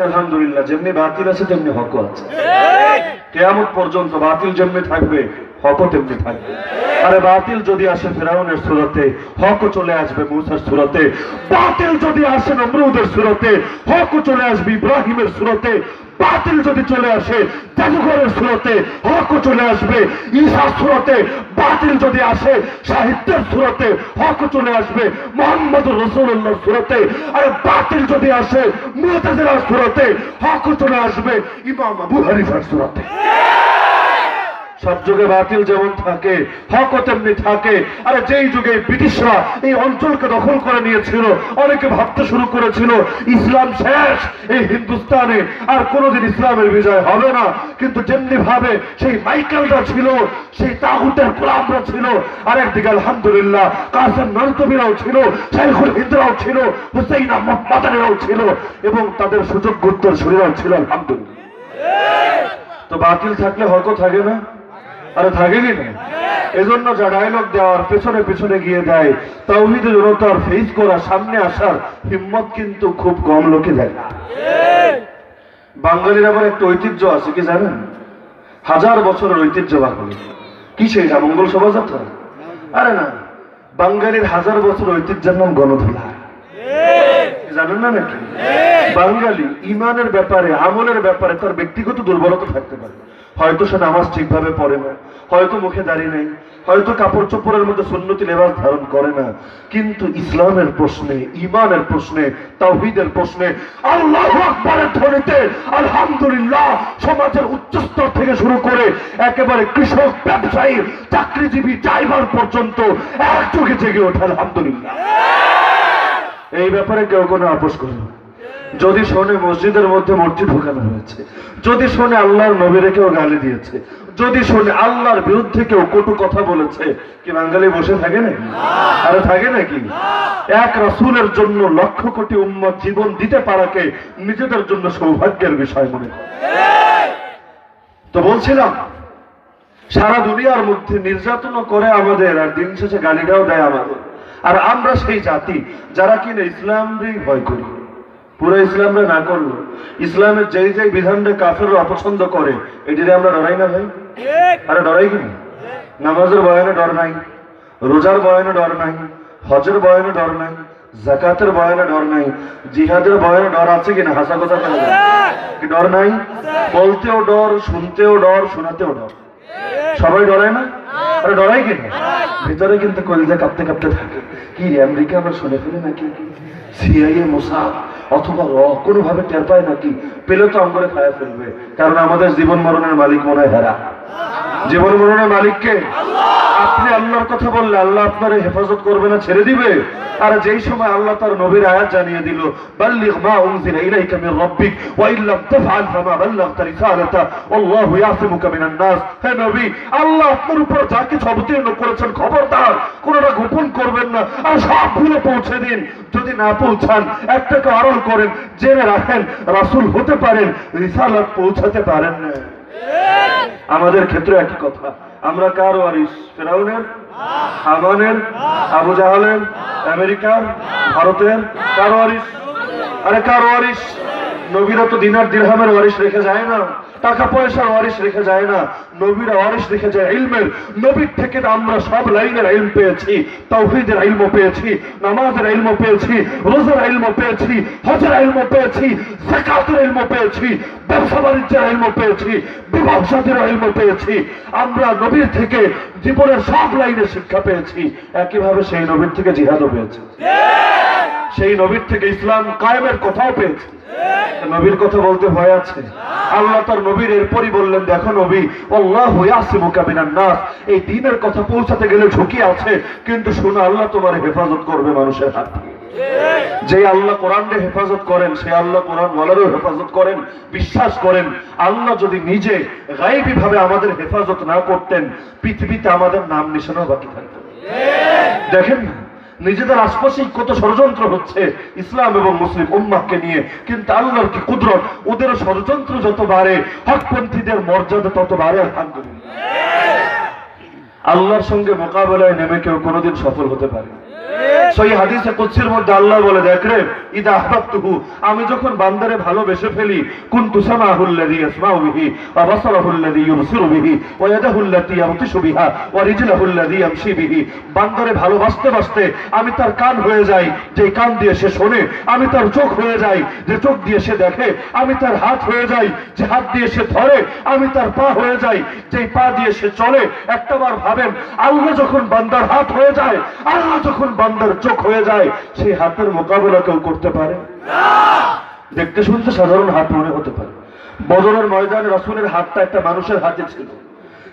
আলহামদুলিল্লাহ, যেমনি বাতিল আছে তেমনি হক আছে। কিয়ামত পর্যন্ত বাতিল যেমনি থাকবে হকও তেমনি থাকবে। আরে বাতিল যদি আসে ফেরাউনের সুরতে, হকও চলে আসবে মূসার সুরতে। বাতিল যদি আসে নমরুদের সুরতে, হকও চলে আসবে ইব্রাহিমের সুরতে। বাতিল যদি চলে আসে জাদুঘরের সুরতে, হকও চলে আসবে ঈসার সুরতে। বাতিল যদি আসে সাহিত্যের সুরতে, হকও চলে আসবে মুহাম্মদুর রাসূলুল্লাহর সুরতে। আর বাতিল যদি আসে মুতাজিলার সুরতে, হকও চলে আসবে ইমাম আবু হানিফার সুরতে। সব যুগে বাতিল যেমন থাকে হকও তেমনি থাকে। আরে যেই যুগে ব্রিটিশরা এই অঞ্চলকে দখল করে নিয়েছিল, অনেকে ভাবতে শুরু করেছিল ইসলাম শেষ এই হিন্দুস্তানে, আর কোনোদিন ইসলামের বিজয় হবে না। কিন্তু যেমনি ভাবে সেই মাইকেলরা ছিল, সেই তাগুতের গোলামরা ছিল, আর একদিকে আলহামদুলিল্লাহ কাসেম নানতবিরাও ছিল, শাইখুল হিন্দরাও ছিল, হুসাইন আহমদ মাদানিরাও ছিল, এবং তাদের সুযোগ্য উত্তরসূরিরাও ছিল আলহামদুলিল্লাহ। তো বাতিল থাকলে হকও থাকে না? আরে থাকে কি না? এজন্য যা ডায়লগ দেওয়ার পেছনে পেছনে গিয়ে দেয়, তাওহীদের জনতার ফেস করা, সামনে আসার হিম্মত কিন্তু খুব কম লোকে দেয়। বাঙালির আবার একটা ঐতিহ্য আছে, কি জানেন? 1000 বছরের ঐতিহ্য বাঙালি। কি সেটা মঙ্গল শোভাযাত্রা? আরে না, বাঙালির 1000 বছর ঐতিহ্যের নাম গণধোলা। জানেন না নাকি? বাঙালি ইমানের ব্যাপারে, আমলের ব্যাপারে তার ব্যক্তিগত দুর্বলতা থাকতে পারে। হয়তো সে নামাজ ঠিকভাবে পড়ে না, হয়তো মুখে দাড়ি নেই, হয়তো কাপড় চোপড়ের মধ্যে সুন্নতি লেবাস ধারণ করে না, কিন্তু ইসলামের প্রশ্নে, ইমানের প্রশ্নে, তাওহীদের প্রশ্নে, আল্লাহু আকবারের ধ্বনিতে আলহামদুলিল্লাহ সমাজের উচ্চস্তর থেকে শুরু করে একেবারে কৃষক, ব্যবসায়ী, চাকরিজীবী, ড্রাইভার পর্যন্ত একযোগে জেগে ওঠে আলহামদুলিল্লাহ। এই ব্যাপারে কেউ কোনো আপোষ করে না। যদি শোনে মসজিদের মধ্যে মূর্তি ঢোকানো হয়েছে, যদি শোনে আল্লাহর নবীরে কেউ গালি দিয়েছে, যদি শোনে আল্লাহর বিরুদ্ধে কেউ কটু কথা বলেছে, কি বাঙালি বসে থাকে নাকি? আরে থাকে নাকি? এক রাসূলের জন্য লক্ষ কোটি উম্মত জীবন দিতে পারাকে নিজেদের জন্য সৌভাগ্যের বিষয় মনে করে। তো বলছিলাম, সারা দুনিয়ার মধ্যে নির্যাতনও করে আমাদের, আর দিন শেষে গালিটাও দেয় আমাদের। আর আমরা সেই জাতি যারা কিনা ইসলামকেই ভয় করি। পুরো ইসলামরা না করলো, ইসলামের যেই যেই বিধানটা কাফেররা অপছন্দ করে, এটিতে আমরা ডরাই না ভাই? আরে ডরাই কি? নামাজের বয়ানে ডর নাই, রোজার বয়ানে ডর নাই, হজের বয়ানে ডর নাই, যাকাতের বয়ানে ডর নাই, জিহাদের বয়ানে ডর আছে কিনা? হাসা কথা কি ডর নাই? বলতেও ডর, শুনতেও ডর, শোনাতেও ডর। সবাই ডরায় না? আরে ডরাই কিনা? ভিতরে কিন্তু কলিজা কাঁপতে কাঁপতে থাকে, কি আমেরিকা আমরা শুনে ফেলি নাকি, সিআইএ, মোসাদ অথবা র কোনোভাবে টের পায় নাকি, পেলে তো আমরা খায়া ফেলবে। কারণ আমাদের জীবন মরণের মালিক মনে হয় হেরা। জীবন মরণের মালিককে আপনি আল্লাহর কথা বললে আল্লাহ আপনার হেফাজত করবে না, ছেড়ে দিবে? আর যেই সময় আল্লাহ তার নবীর আয়াত জানিয়ে দিল, বাল্লিগ মা উনজিলা ইলাইকা মির রাব্বিক ওয়া ইল্লাম তাফআল ফামা বাল্লাগতা রিসালাতা আল্লাহু ইয়াসিমুকা মিনান নাস। হে নবী, আল্লাহ আপনার উপর যা কিছু অবতীর্ণ করেছেন খবরদার কোনটা গোপন করবেন না, আর সবগুলো পৌঁছে দিন। যদি না পৌঁছান একটাকে আড়াল করেন, জেনে রাখেন রাসূল হতে পারেন, রিসালাত পৌঁছাতে পারেন না। আমাদের ক্ষেত্রে একই কথা। আমরা কার ওয়ারিস? ফেরাউনের, হামানের, আবু জাহালের, আমেরিকার, ভারতের? কার ওয়ারিস? আরে কার ওয়ারিস? নবীরা তো দিনার দিরহামের ওয়ারিস রেখে যায় না, টাকা পয়সার ওয়ারিস রেখে যায় না, নবীরা ওয়ারিস রেখে যায় ইলমের। নবীর থেকে আমরা সব লাইনের ইলম পেয়েছি, তাওহীদের ইলম পেয়েছি, নামাজের ইলম পেয়েছি, রোজার ইলম পেয়েছি, হজের ইলম পেয়েছি, যাকাতের ইলম পেয়েছি, ব্যবসা বাণিজ্যের ইলম পেয়েছি, বিবাহ শাদীর ইলম পেয়েছি। আমরা নবীর থেকে জীবনের সব লাইনের শিক্ষা পেয়েছি। একইভাবে সেই নবীর থেকে জিহাদও পেয়েছি, সেই নবীর থেকে ইসলাম কায়েমের কথাও পেয়েছি। নবীর কথা বলতে ভয় আছে? আল্লাহ তার নবীর এরপরই বললেন, দেখো নবী, আল্লাহু ইয়াসিমুকা মিনান নাস। এই দ্বীনের কথা পৌঁছাতে গেলে ঝুঁকি আছে, কিন্তু শোনো, আল্লাহ তোমার হেফাজত করবে মানুষের হাত থেকে। যে আল্লাহ কোরআনকে হেফাজত করেন, সে আল্লাহ কোরআন ওয়ালারও হেফাজত করেন। বিশ্বাস করেন, আল্লাহ যদি নিজে গায়বী ভাবে আমাদের হেফাজত না করতেন, পৃথিবীতে আমাদের নাম নিশানাও বাকি থাকতো। দেখেন না, নিজেদের আশপাশেই কত ষড়যন্ত্র হচ্ছে ইসলাম এবং মুসলিম উম্মাহকে নিয়ে, কিন্তু আল্লাহর কি কুদরত, ওদের ষড়যন্ত্র যত বাড়ে হকপন্থীদের মর্যাদা তত বাড়ে আলহামদুলিল্লাহ। আল্লাহর সঙ্গে মোকাবেলায় নেমে কেউ কোনোদিন সফল হতে পারে? সহিহ হাদিসে কুদসির মধ্যে আল্লাহ বলে, দেখ রে, ইদা আহবাবতুহু, আমি যখন বান্দারে ভালোবেসে ফেলি, কুনতু সামাহুল্লাযী ইয়াসমাউ বিহি ওয়া বাসারাহুল্লাযী ইউবসিরু বিহি ওয়া ইয়াদাহুল্লাতী ইয়াবতিশু বিহা ওয়া রিজলাহুল্লাযী ইয়ামশী বিহি। বান্দারে ভালোবাসতে বাসতে আমি তার কান হয়ে যাই, যে কান দিয়ে সে শোনে, আমি তার চোখ হয়ে যাই, যে চোখ দিয়ে সে দেখে, আমি তার হাত হয়ে যাই, যে হাত দিয়ে সে ধরে, আমি তার পা হয়ে যাই, যে পা দিয়ে সে চলে। একটাবার ভাবেন, আল্লাহ যখন বান্দার হাত হয়ে যায়, আল্লাহ যখন বান্দার চোখ হয়ে যায়, সেই হাতের মোকাবেলা কেউ করতে পারে না। দেখতে শুনতে সাধারণ হাত মনে হতে পারে। বদরের ময়দানে রাসূলের হাতটা একটা মানুষের হাতে ছিল,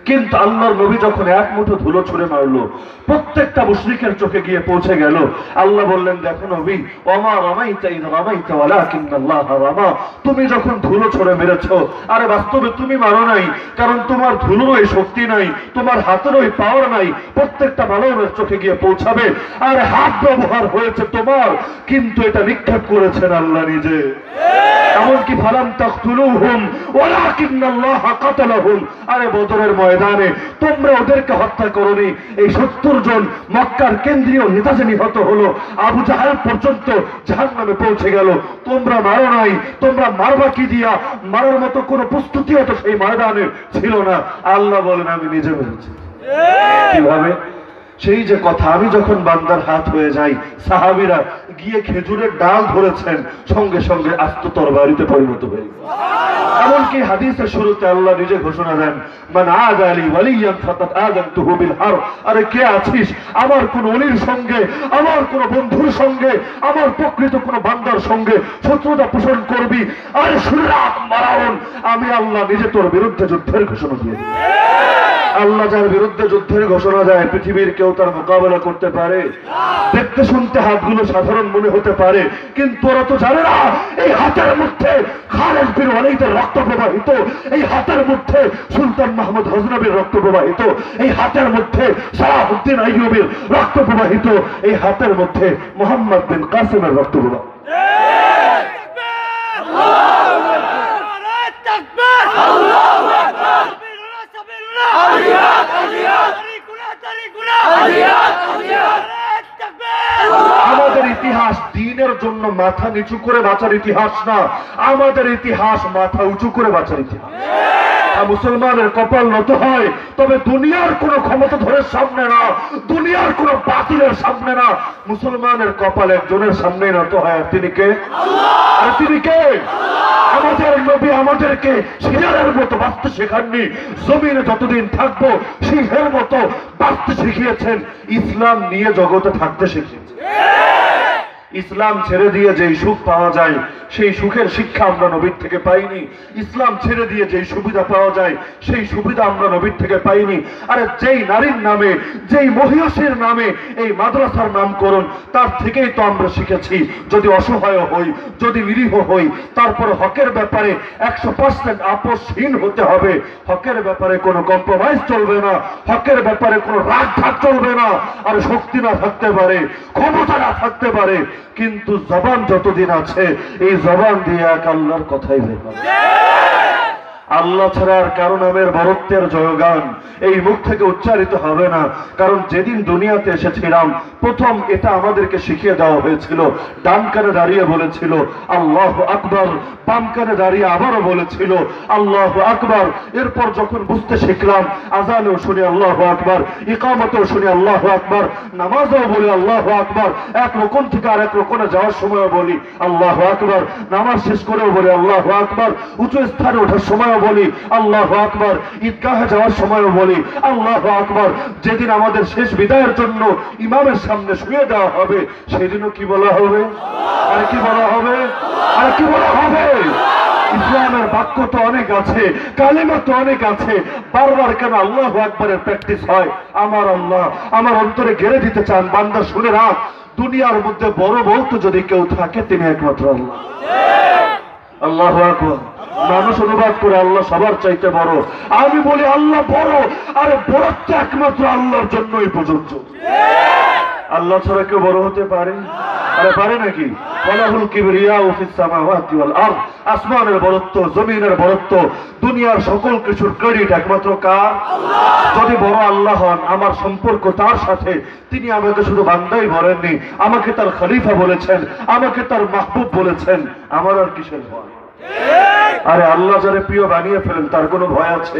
কিন্তু আল্লাহর নবী যখন এক মুঠো ধুলো ছুঁড়ে মারলো, প্রত্যেকটা মুশরিকের চোখে গিয়ে পৌঁছে গেল। আল্লাহ বললেন, দেখো নবী, ওমা রামাইতা ইয রামাইতা ওয়ালাকিন্নাল্লাহ রামা, তুমি যখন ধুলো ছুঁড়ে মেরেছো, আরে বাস্তবে তুমি মারো নাই, কারণ তোমার ধুলোর এই শক্তি নাই, তোমার হাতের ওই পাওয়ার নাই, প্রত্যেকটা মানবের চোখে গিয়ে পৌঁছাবে। আর হাত ব্যবহার হয়েছে তোমার, কিন্তু এটা নিক্ষেপ করেছেন আল্লাহ নিজে। এমনকি ফালাম তাকতুলুহুম ওয়ালাকিন্নাল্লাহ কাতালাহুম, আরে বদরের ময়দানে তোমরা ওদেরকে হত্যা করোনি। এই 70 জন মক্কার কেন্দ্রীয় নেতা যে নিহত হলো, আবু জাহেল পর্যন্ত জাহান্নামে পৌঁছে গেল, তোমরা মারো নাই। তোমরা মারবা কি দিয়া? মারার মতো কোনো প্রস্তুতিও তো সেই ময়দানে ছিল না। আল্লাহ বলেন, আমি নিজে মেরেছি। কিভাবে? সেই যে কথা, আমি যখন বান্দার হাত হয়ে যাই, সাহাবীরা গিয়ে খেজুরের ডাল ধরেছেন, সঙ্গে সঙ্গে আস্ত তরবারিতে পরিণত হয়ে গেল। এমনকি হাদিসের শুরুতে আল্লাহ নিজে ঘোষণা দেন, মান আযা লি ওয়ালিয়ান ফাকাদ আযানতুহু বিল হারব। আরে কে আছিস আমার কোন ওলির সঙ্গে, আমার কোন বন্ধুর সঙ্গে, আমার প্রকৃত কোন বান্দার সঙ্গে শত্রুতা পোষণ করবি, আরে শুনে রাখ মারাউন, আমি আল্লাহ নিজে তোর বিরুদ্ধে যুদ্ধের ঘোষণা দিয়েছি। আল্লাহ যার বিরুদ্ধে যুদ্ধের ঘোষণা দেয়, পৃথিবীর কেউ তার মোকাবেলা করতে পারে? দেখতে শুনতে হাতগুলো সাধারণ মনে হতে পারে, কিন্তু ওরা তো জানে না এই হাতের মধ্যে খালিদ বিন ওয়ালিদের রক্ত প্রবাহিত, এই হাতের মধ্যে সুলতান মাহমুদ গজনবীর রক্ত প্রবাহিত, এই হাতের মধ্যে সালাহউদ্দিন আইয়ুবীর রক্ত প্রবাহিত, এই হাতের মধ্যে মুহাম্মদ বিন কাসিমের রক্ত প্রবাহিত। আমাদের ইতিহাস দ্বীনের জন্য মাথা নিচু করে বাঁচার ইতিহাস না, আমাদের ইতিহাস মাথা উঁচু করে বাঁচার ইতিহাস। মুসলমানের কপাল নত হয়, তবে দুনিয়ার কোন ক্ষমতা ধরে সামনে না, দুনিয়ার কোন বাতিলের সামনে না, মুসলমানের কপাল একজনের সামনে নত হয়, আর তিনি কে? আর তিনি কে? আমাদের নবী আমাদেরকে সিংহের মতো বাঁচতে শেখাননি, জমিনে যতদিন থাকবো সিংহের মতো বাঁচতে শিখিয়েছেন, ইসলাম নিয়ে জগতে থাকতে শিখিয়েছেন। ইসলাম ছেড়ে দিয়ে যেই সুখ পাওয়া যায়, সেই সুখের শিক্ষা আমরা নবীর থেকে পাইনি। ইসলাম ছেড়ে দিয়ে যেই সুবিধা পাওয়া যায়, সেই সুবিধা আমরা নবীর থেকে পাইনি। আরে যেই নারীর নামে, যেই মহিষীর নামে এই মাদ্রাসার নামকরণ, তার থেকেই তো আমরা শিখেছি, যদি অসহায় হই, যদি নিরীহ হই, তারপর হকের ব্যাপারে 100% আপোষহীন হতে হবে। হকের ব্যাপারে কোনো কম্প্রোমাইজ চলবে না, হকের ব্যাপারে কোনো রাগ ঢাক চলবে না। আর শক্তি না থাকতে পারে, ক্ষমতা না থাকতে পারে, কিন্তু জবান যতদিন আছে, এই জবান দিয়ে এক আল্লাহর কথাই বের হবে। আল্লাহ ছাড়া আর কারো নামের বরত্বের জয়গান এই মুখ থেকে উচ্চারিত হবে না। কারণ যেদিন দুনিয়াতে এসেছিলাম, প্রথম এটা আমাদেরকে শিখিয়ে দেওয়া হয়েছিল, ডান কানে দাঁড়িয়ে বলেছিল আল্লাহু আকবার, বাম কানে দাঁড়িয়ে আবারও বলেছিল আল্লাহু আকবার। এরপর যখন বুঝতে শিখলাম, আযানেও শুনি আল্লাহু আকবার, ইকামতেও শুনি আল্লাহু আকবার, নামাজেও বলি আল্লাহু আকবার, এক রুকুন থেকে আরেক রুকুনে যাওয়ার সময়ও বলি আল্লাহু আকবার, নামাজ শেষ করেও বলি আল্লাহু আকবার, উঁচু স্থানে ওঠার সময়ও বলি আল্লাহু আকবার, ঈদগাহে যাওয়ার সময়ও বলি আল্লাহু আকবার। যেদিন আমাদের শেষ বিদায়ের জন্য ইমামের সামনে শুয়ে দেওয়া হবে, সেদিনও কি বলা হবে? আর কি বলা হবে? আর কি বলা হবে? ইসলামের বাক্য তো অনেক আছে, কালিমা তো অনেক আছে, বারবার কেন আল্লাহু আকবারের প্র্যাকটিস হয়? আমার আল্লাহ আমার অন্তরে গেড়ে দিতে চান, বান্দা শুনে রাখ, দুনিয়ার মধ্যে বড় বলতে যদি কেউ থাকে, তিনি একমাত্র আল্লাহ। আল্লাহু আকবার। মানুষ অনুবাদ করে আল্লাহ সবার চাইতে বড়, আমি বলি আল্লাহ বড়। আরে বড়ত্ব একমাত্র আল্লাহর জন্যই প্রযোজ্য। আল্লাহ ছাড়া কেউ বড় হতে পারে? আরে পারে নাকি? ওয়ালাহুল কিবরিয়াউ ফিস সামাওয়াতি ওয়াল আরদ, আসমানের বড়ত্ব, জমিনের বড়ত্ব, দুনিয়ার সকল কিছুর ক্রেডিট একমাত্র কার? আল্লাহ। যদি বড় আল্লাহ হন, আমার সম্পর্ক তার সাথে। তিনি আমাকে শুধু বান্দাই বলেননি, আমাকে তার খলিফা বলেছেন, আমাকে তার মাহবুব বলেছেন। আমার আর কিসের ভয়? আরে আল্লাহ যারে প্রিয় বানিয়ে ফেলেন তার কোনো ভয় আছে?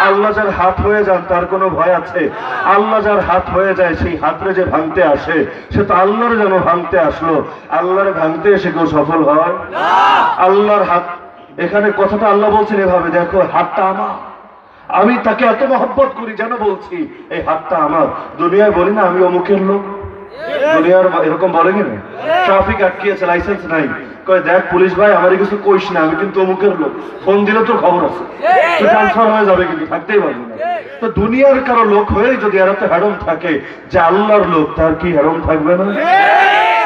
আল্লাহ যার হাত হয়ে যান তার কোনো ভয় আছে? আল্লাহ যার হাত হয়ে যায় সেই হাতরে যে ভাঙতে আসে সে তো আল্লাহর যেন ভাঙতে আসলো। আল্লাহরে ভাঙতে এসে কেউ সফল হয়? আল্লাহর হাত, এখানে কথাটা আল্লাহ বলছেন এভাবে, দেখো হাতটা আমার, আমি তাকে এত মহব্বত করি যেন বলছি এই হাতটা আমার। দুনিয়ায় বলি না আমি অমুকের লোক, দুনিয়ার এরকম বলে কিনা? ট্রাফিক আটকিয়েছে, লাইসেন্স নাই, কয় দেখ পুলিশ ভাই আমার কিছু কইস না, আমি কিন্তু অমুকের লোক, ফোন দিলে তোর খবর আছে, তুই ট্রান্সফার হয়ে যাবে, কিন্তু থাকতেই পারবি না। তো দুনিয়ার কারো লোক হয়ে যদি এরাতে হ্যারম থাকে, যে আল্লাহর লোক তার কি হ্যারম থাকবে না?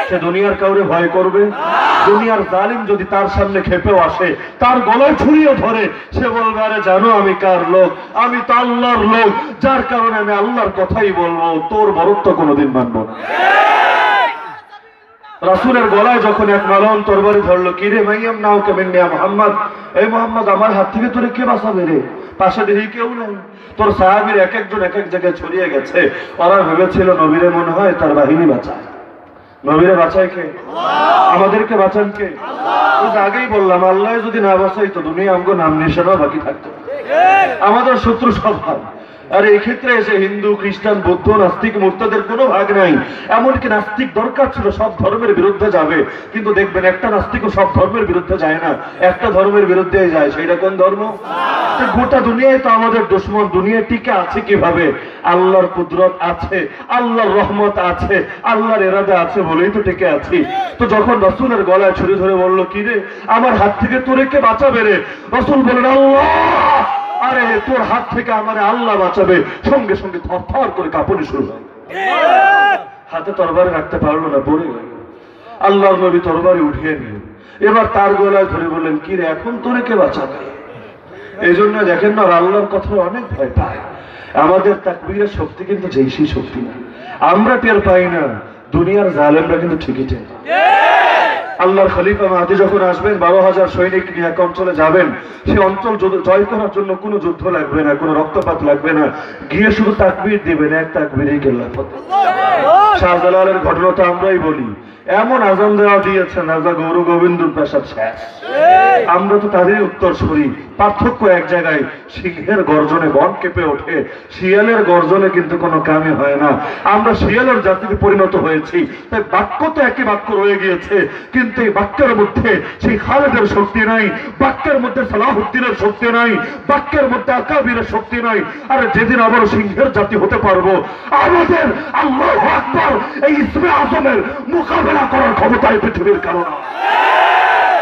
সে দুনিয়ার কাউরে ভয় করবে? দুনিয়ার জালিম যদি তার সামনে খেপেও আসে, তার গলায় ছুরিয়ে ধরে, সে বলবে আরে জানো আমি কার লোক? আমি তো আল্লাহর লোক, যার কারণে আমি আল্লাহর কথাই বলবো, তোর বরত্ব কোনোদিন মানব না। রাসূলের গলায় যখন এক মালন তরবারি ধরলো, কি রে মাইয়াম নাও কেমন মিয়া মুহাম্মদ, এই মুহাম্মদ আমার হাত থেকে তোরে কে বাঁচাবে রে? পাশে দেখি কেউ নাই, তোর সাহাবীর এক একজন এক এক জায়গায় ছড়িয়ে গেছে। ওরা ভেবেছিল নবীরে মনে হয় তার বাহিনী বাঁচায়। নবীরে বাঁচায় কে? আমাদেরকে বাঁচান কে? আগেই বললাম, আল্লাহ যদি না বাঁচাই তো দুনিয়া আমগো নাম নিশানা বাকি থাকতো। আমাদের শত্রু সব ভাগ। আর এই ক্ষেত্রে এসে হিন্দু, খ্রিস্টান, বৌদ্ধ, নাস্তিক, মুরতাদের কোনো ভাগ নাই। এমনকি নাস্তিক দরকার ছিল সব ধর্মের বিরুদ্ধে যাবে, কিন্তু দেখবেন একটা নাস্তিকও সব ধর্মের বিরুদ্ধে যায় না, একটা ধর্মের বিরুদ্ধেই যায়। সেইটা কোন ধর্ম? গোটা দুনিয়ায় তো আমাদের দুশ্মন। দুনিয়া টিকে আছে কিভাবে? আল্লাহর কুদরত আছে, আল্লাহর রহমত আছে, আল্লাহর ইরাদা আছে বলেই তো টিকে আছি। তো যখন রাসূলের গলায় ছুরি ধরে বললো, কি রে আমার হাত থেকে তোরে কে বাঁচাবে রে? রাসূল বলেন আল্লাহ। আরে তোর হাত থেকে আমার আল্লাহ বাঁচাবে। সঙ্গে সঙ্গে থরথর করে কাঁপুনি শুরু হয়। হাতে তরবারি রাখতে পারলো না, পড়ে গেল। আল্লাহর নবী তরবারি উঠিয়ে নিল, এবার তার গলায় ধরে বললেন, কি রে এখন তোরে কে বাঁচাবে? এই জন্য দেখেন না, আল্লাহর কথা অনেক ভয় পায়। আমাদের তাকবীরের শক্তি কিন্তু যেই শক্তি না, আমরা টের পাই না, দুনিয়ার জালেমরা কিন্তু ঠিকই টের পায়। আল্লাহর খলিফা মাহদী যখন আসবেন, 12,000 সৈনিক নিয়ে এক অঞ্চলে যাবেন, সে অঞ্চল জয় করার জন্য কোনো যুদ্ধ লাগবে না, কোনো রক্তপাত লাগবে না, গিয়ে শুধু তাকবীর দিবেন, এক তাকবীরেই খেলাফত। শাহজালালের ঘটনা তো আমরাই বলি, এমন আজান দেওয়া দিয়েছেন রাজা গৌর গোবিন্দর প্রাসাদ শেষ। আমরা তো তাদেরই উত্তর সরি। পার্থক্য এক জায়গায়, সিংহের গর্জনে বন কেঁপে ওঠে, শিয়ালের গর্জনে কিন্তু কোনো কামই হয় না। আমরা শিয়ালের জাতিতে পরিণত হয়েছি, তাই বাক্য তো একই বাক্য রয়ে গিয়েছে, কিন্তু এই বাক্যের মধ্যে সেই খালেদের শক্তি নাই, বাক্যের মধ্যে সালাহুদ্দিনের শক্তি নাই, বাক্যের মধ্যে আকাবিরের শক্তি নাই। আর যেদিন আবার সিংহের জাতি হতে পারবো, আমাদের আল্লাহু আকবার এই ইসমে আজমের মোকাবেলা করার ক্ষমতায় পৃথিবীর কারণ।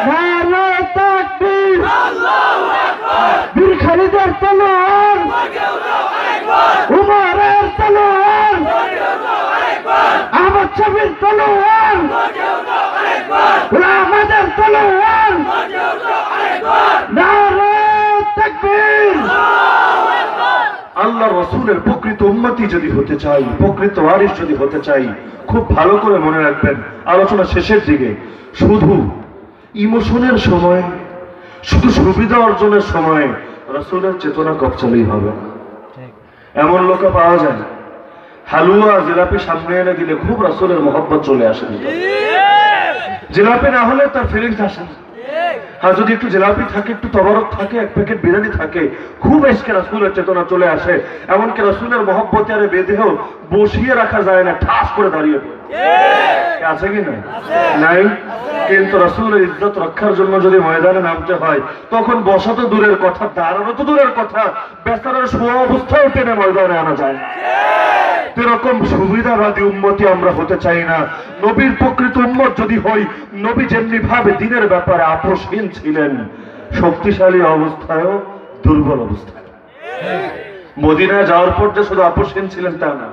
নারে তাকবীর, আল্লাহু আকবার, বীর খালিদের তলোয়ার, উমরের তলোয়ার, আহমদ শফির তলোয়ার, আমাদের তলোয়ার, নারে তাকবীর। আল্লাহ রসুলের প্রকৃত উম্মতি যদি হতে চাই, প্রকৃত ওয়ারিস যদি হতে চাই, খুব ভালো করে মনে রাখবেন, আলোচনা শেষের দিকে শুধু ইমোশনের সময়, শুধু সুবিধা অর্জনের সময় রসুলের চেতনা কপচালেই হবে না। এমন লোক পাওয়া যায়, হালুয়া জিলাপি সামনে এনে দিলে খুব রসুলের মহব্বত চলে আসে, জিলাপি না হলে তার ফিলিংস আসে না। আর যদি একটু জিলাপি থাকে, একটু তবরক থাকে, এক প্যাকেট বিরিয়ানি থাকে, খুব এসকে রাসূলের চেতনা চলে আসে। এমনকি রাসূলের মহব্বতে আরে বেঁধেও বসিয়ে রাখা যায় না, ঠাস করে দাঁড়িয়ে পড়ে। আছে কি না? নাই। কিন্তু রাসূলের ইজ্জত রক্ষার জন্য যদি ময়দানে নামতে হয়, তখন বসা তো দূরের কথা, দাঁড়ানো তো দূরের কথা, বেচারার শোয়া অবস্থায় টেনে ময়দানে আনা যায়। এরকম সুবিধাবাদী উম্মতি আমরা হতে চাই না। নবীর প্রকৃত উম্মত যদি হই, নবী যেমনি ভাবে দিনের ব্যাপারে আপোষহীন ছিলেন, শক্তিশালী অবস্থায়ও দুর্বল অবস্থায়। মদিনায় যাওয়ার পর যে শুধু আপোষহীন ছিলেন তা না,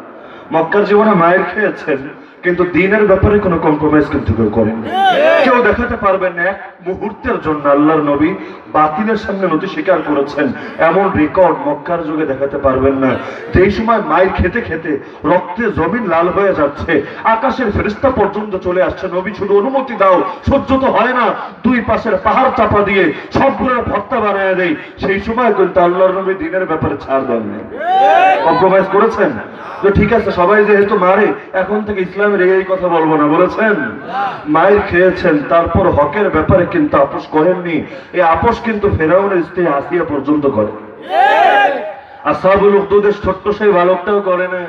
মক্কার জীবনে মায়ের খেয়েছেন, কিন্তু দিনের ব্যাপারে কোনো কম্প্রোমাইজ কিন্তু কেউ করেন না। কেউ দেখাতে পারবেন না এক মুহূর্তের জন্য আল্লাহর নবী বাতিলের সামনে নতি স্বীকার করেছেন, এমন রেকর্ড মক্কার যুগে দেখাতে পারবেন না। যেই সময় মায়ের খেতে খেতে রক্তে জমিন লাল হয়ে যাচ্ছে, আকাশের ফেরেশতা পর্যন্ত চলে আসছে, নবী শুধু অনুমতি দাও, সহ্য তো হয় না, দুই পাশের পাহাড় চাপা দিয়ে সবগুলোর ভর্তা বানায় দেয়। সেই সময় কিন্তু আল্লাহর নবী দিনের ব্যাপারে ছাড় দেন না, কম্প্রোমাইজ করেছেন। তো ঠিক আছে, সবাই যেহেতু মারে, এখন থেকে ইসলামের এই কথা বলবো না বলেছেন, মায়ের খেয়েছেন, তারপর হকের ব্যাপারে কিন্তু আপোষ করেননি। এই আপোষ কিন্তু ফেরাউনের স্ত্রী আসিয়া পর্যন্ত করে। আসহাবুল উখদুদের ছোট্ট সেই বালকটাও করে না।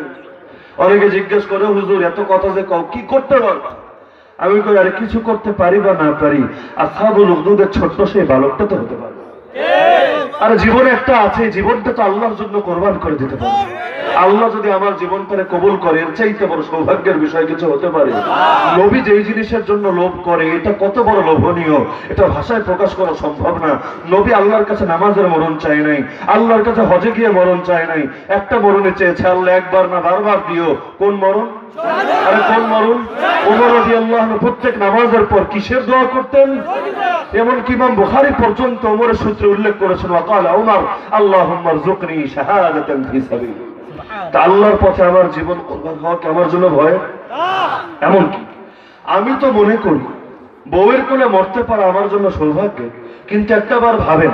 অনেকে জিজ্ঞেস করে, হুজুর এত কথা যে কও, কি করতে পারবা? আমি কই, আরে কিছু করতে পারি বা না পারি, আসহাবুল উখদুদের ছোট্ট সেই বালকটা তো হতে পারে। আর জীবনে একটা আছে, জীবনটা তো আল্লাহর জন্য কোরবান করে দিতে পারে। আল্লাহ যদি আমার জীবনটারে কবুল করে, এর চাইতে বড় সৌভাগ্যের বিষয় কিছু হতে পারে? নবী যেই জিনিসের জন্য লোভ করে, এটা কত বড় লোভনীয়, এটা ভাষায় প্রকাশ করা সম্ভব না। নবী আল্লাহর কাছে নামাজের মরণ চায় নাই, আল্লাহর কাছে হজে গিয়ে মরণ চায় নাই, একটা মরণে চেয়েছে, আল্লাহ একবার না বারবার দিও। কোন মরণ? আরে কোন মরণ? ওমর রাদিয়াল্লাহু আনহু প্রত্যেক নামাজের পর কিসের দোয়া করতেন? এমনকি ইমাম বুখারী পর্যন্ত ওমরের সূত্রে উল্লেখ করেছেন, ওয়াকালা ওমর আল্লাহুম্মা রযুকনি শাহাদাতান ফি সাবিল। তা আল্লাহর পথে আমার জীবন কোরবান হওয়া কি আমার জন্য ভয়? এমনকি আমি তো মনে করি বউয়ের কোলে মরতে পারা আমার জন্য সৌভাগ্য। কিন্তু একটাবার ভাবেন,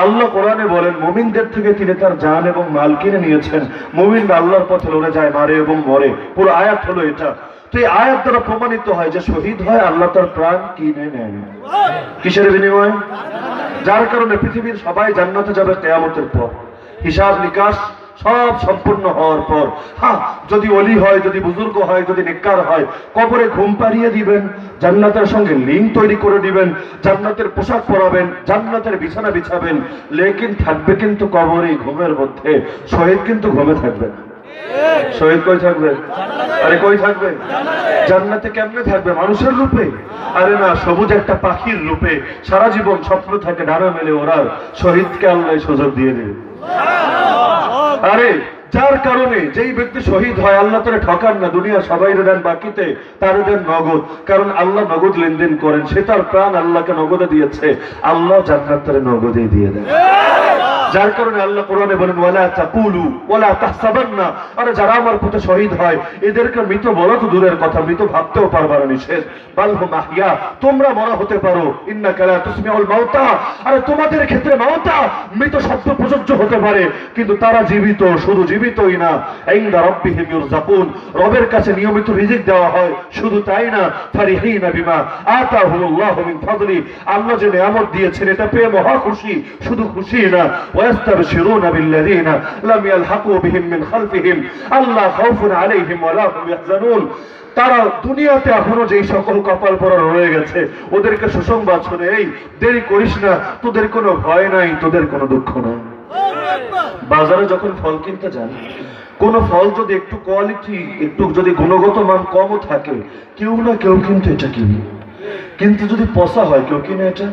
আল্লাহ কোরআনে বলেন মুমিনদের থেকে তিনি তার জান এবং মাল কিনে নিয়েছেন। মুমিনরা আল্লাহর পথে লড়ে যায়, মারে এবং মরে। পুরো আয়াত হলো এটা। তো এই আয়াত দ্বারা প্রমাণিত হয় যে শহীদ হয় আল্লাহ তার প্রাণ কিনে নেন। কিসের বিনিময়ে? যার কারণে পৃথিবীর সবাই জান্নাতে যাবে কিয়ামতের পর, হিসাব নিকাশ সব সম্পূর্ণ হওয়ার পর। হ্যাঁ, যদি ওলি হয়, যদি বুজুর্গ হয়, যদি নেককার হয়, কবরে ঘুম পাড়িয়ে দিবেন, জান্নাতের সঙ্গে লিঙ্ক তৈরি করে দিবেন, জান্নাতের পোশাক পরাবেন, জান্নাতের বিছানা বিছাবেন, লেকিন থাকবে কিন্তু কবরে ঘুমের মধ্যে। শহীদ কিন্তু ঘুমে থাকবে না। শহীদ কই থাকবে? আরে কই থাকবে? জান্নাতে কেমনে থাকবে? মানুষের রূপে? আরে না, সবুজ একটা পাখির রূপে সারা জীবন স্বপ্ন থাকে ডানা মেলে ওরা। শহীদকে আল্লাহ সুযোগ দিয়ে দেবে। আরে যার কারণে যেই ব্যক্তি শহীদ হয়, আল্লাহ তারা ঠকান না, দুনিয়া সবাই দেন বাকিতে, তার দেন নগদ। কারণ আল্লাহ নগদ লেনদেন করেন, সে তার প্রাণ আল্লাহকে নগদে দিয়েছে, আল্লাহ জান্নাত তারে নগদে দিয়ে দেন। যার কারণে আল্লাহ কোরআনে বলেন, ওয়ালা তাকুলু ওয়ালা তাহসাবান্না, আরে যারা আমার পথে শহীদ হয় এদেরকে মৃত বলা তো দূরের কথা, মৃত ভাবতেও পারবা না নিষেধ। বাল হুম আহইয়া, তোমরা মরা হতে পারো, ইন্নাকা লা তুসমিউল মাউতা, আরে তোমাদের ক্ষেত্রে মাউতা মৃত শব্দ প্রযোজ্য হতে পারে, কিন্তু তারা জীবিত, শুধু জীবিতই না, ইনদা রাব্বিহিম ইউরযাকুন, রবের কাছে নিয়মিত রিজিক দেওয়া হয়। শুধু তাই না, ফারিহিনা বিমা আতাহুল্লাহু মিন ফাদলি, আল্লাহ যে নিয়ামত দিয়েছেন এটা পেয়ে মহা খুশি। শুধু খুশি না, ওয়াস্তাবশিরুনা বিল্লাযিনা লাম ইয়ালহাকু বিহিম মিন খালফিহিম আল্লা খাউফুন আলাইহিম ওয়া লা হুম ইয়াহজানুন, তারা দুনিয়াতে এখনো যেই সকল কপাল পরা রয়ে গেছে ওদেরকে সুসংবাদ শুনে, এই দেরি করিস না, তোদের কোনো ভয় নাই, তোদের কোনো দুঃখ নাই। বাজারে যখন ফল কিনতে যান, কোন ফল যদি একটু কোয়ালিটি, একটু যদি গুণগত মান কমও থাকে, কেউ না কেউ কিন্তু এটা কিনে। কিন্তু যদি পচা হয়, কেউ কিনে এটা?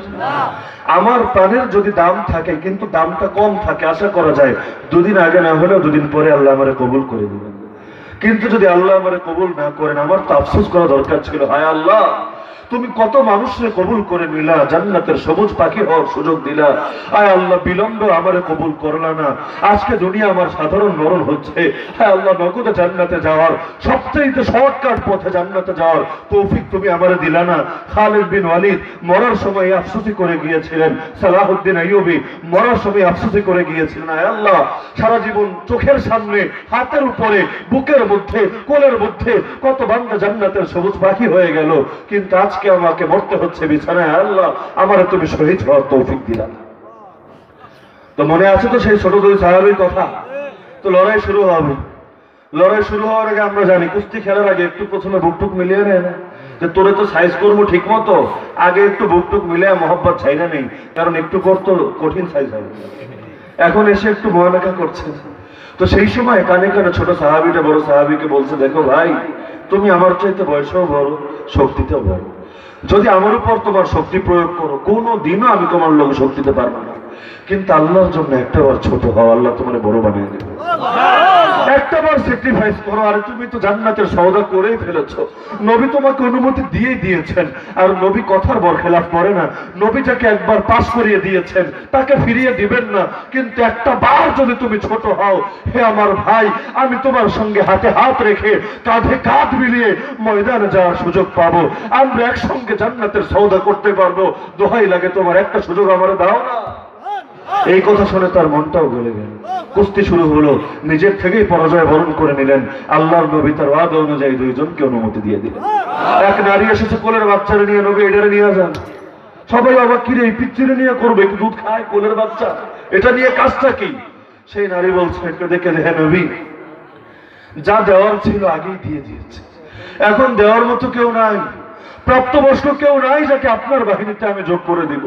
আমার প্রাণের যদি দাম থাকে কিন্তু দামটা কম থাকে, আশা করা যায় দুদিন আগে না হলেও দুদিন পরে আল্লাহ আমারে কবুল করে দিবেন। কিন্তু যদি আল্লাহ আমারে কবুল না করেন, আমার তো আফসোস করা দরকার ছিল, হায় আল্লাহ তুমি কত মানুষকে কবুল করে নিলা, জান্নাতের সবুজ পাখি হওয়ার সুযোগ দিলা, আয় আল্লাহ বিলম্বে আমারে কবুল করলা না। আজকে দুনিয়া আমার সাধারণ মরণ হচ্ছে, হায় আল্লাহ নগদে জান্নাতে যাওয়ার সবচেয়ে শর্টকাট পথে জান্নাতে যাওয়ার তৌফিক তুমি আমারে দিলা না। খালিদ বিন ওয়ালিদ মরার সময় আফসোসি করে গিয়েছিলেন, সালাহুদ্দিন আইয়ুবী মরার সময় আফসোসি করে গিয়েছিলেন, আয় আল্লাহ সারা জীবন চোখের সামনে, হাতের উপরে, বুকের মধ্যে, কোলের মধ্যে কত বান্দা জান্নাতের সবুজ পাখি হয়ে গেল, কিন্তু আজকে আমাকে মরতে হচ্ছে বিছানায়। আল্লাহ আমারে তুমি শহীদ হওয়ার তৌফিক দিলা। তো মনে আছে তো সেই ছোট দুই সাহাবীর কথা? তো লড়াই শুরু হবে, লড়াই শুরু হওয়ার আগে আমরা জানি কুস্তি খেলার আগে একটু প্রথমে বুকটুক মিলিয়ে নেয় না, যে তোরে তো সাইজ করবো ঠিক মতো, আগে একটু বুকটুক মিলিয়ে মহব্বত ছাইরা নেই, কারণ একটু করতো কঠিন সাইজ হবে। এখন এসে একটু মহানাকা করছে। তো সেই সময় কানে কানে ছোট সাহাবীটা বড় সাহাবীকে বলছে, দেখো ভাই তুমি আমার চাইতে বয়সেও বড়, শক্তিতেও বড়, যদি আমার উপর তোমার শক্তি প্রয়োগ করো কোনো দিনও আমি তোমার লোক শক্তি দিতে পারবো না, কিন্তু আল্লাহর জন্য একটা বার ছোট হও, আল্লাহ তোমার বড় বানিয়ে দেবে। একটাবার স্যাক্রিফাইস করো। আর তুমি তো জান্নাতের সওদা করেই ফেলেছো। নবী তোমাকে অনুমতি দিয়ে দিয়েছেন, আর নবী কথার বরখেলাফ করে না। নবী যাকে একবার পাস করিয়ে দিয়েছেন তাকে ফিরিয়ে দিবেন না। কিন্তু একটা বার যদি তুমি ছোট হও, হে আমার ভাই, আমি তোমার সঙ্গে হাতে হাত রেখে কাঁধে কাঁধ মিলিয়ে ময়দানে যাওয়ার সুযোগ পাবো। আমরা একসঙ্গে জান্নাতের সওদা করতে পারবো। দোহাই লাগে তোমার একটা সুযোগ আমার দাও না। এই কথা শুনে তার মনটাও গলে গেল। কুস্তি শুরু হলো। নিজের থেকেই পরাজয় বরণ করে নিলেন। আল্লাহর নবী তার ওয়াদা অনুযায়ী দুইজনকে অনুমতি দিয়ে দিলেন। এক নারী এসেছে কোলের বাচ্চারা নিয়ে, নবী এটারে নিয়ে যান। সবাই আবার কিরে এই পিচ্চিরে নিয়ে করবে, একটু দুধ খায় কোলের বাচ্চা, এটা নিয়ে কাজটা কি? সেই নারী বলছে একটু দেখে, হ্যাঁ নবী, যা দেওয়ার ছিল আগেই দিয়ে দিয়েছে, এখন দেওয়ার মতো কেউ নাই, প্রাপ্তবয়স্ক কেউ নাই যাকে আপনার বাহিনীতে আমি যোগ করে দিব।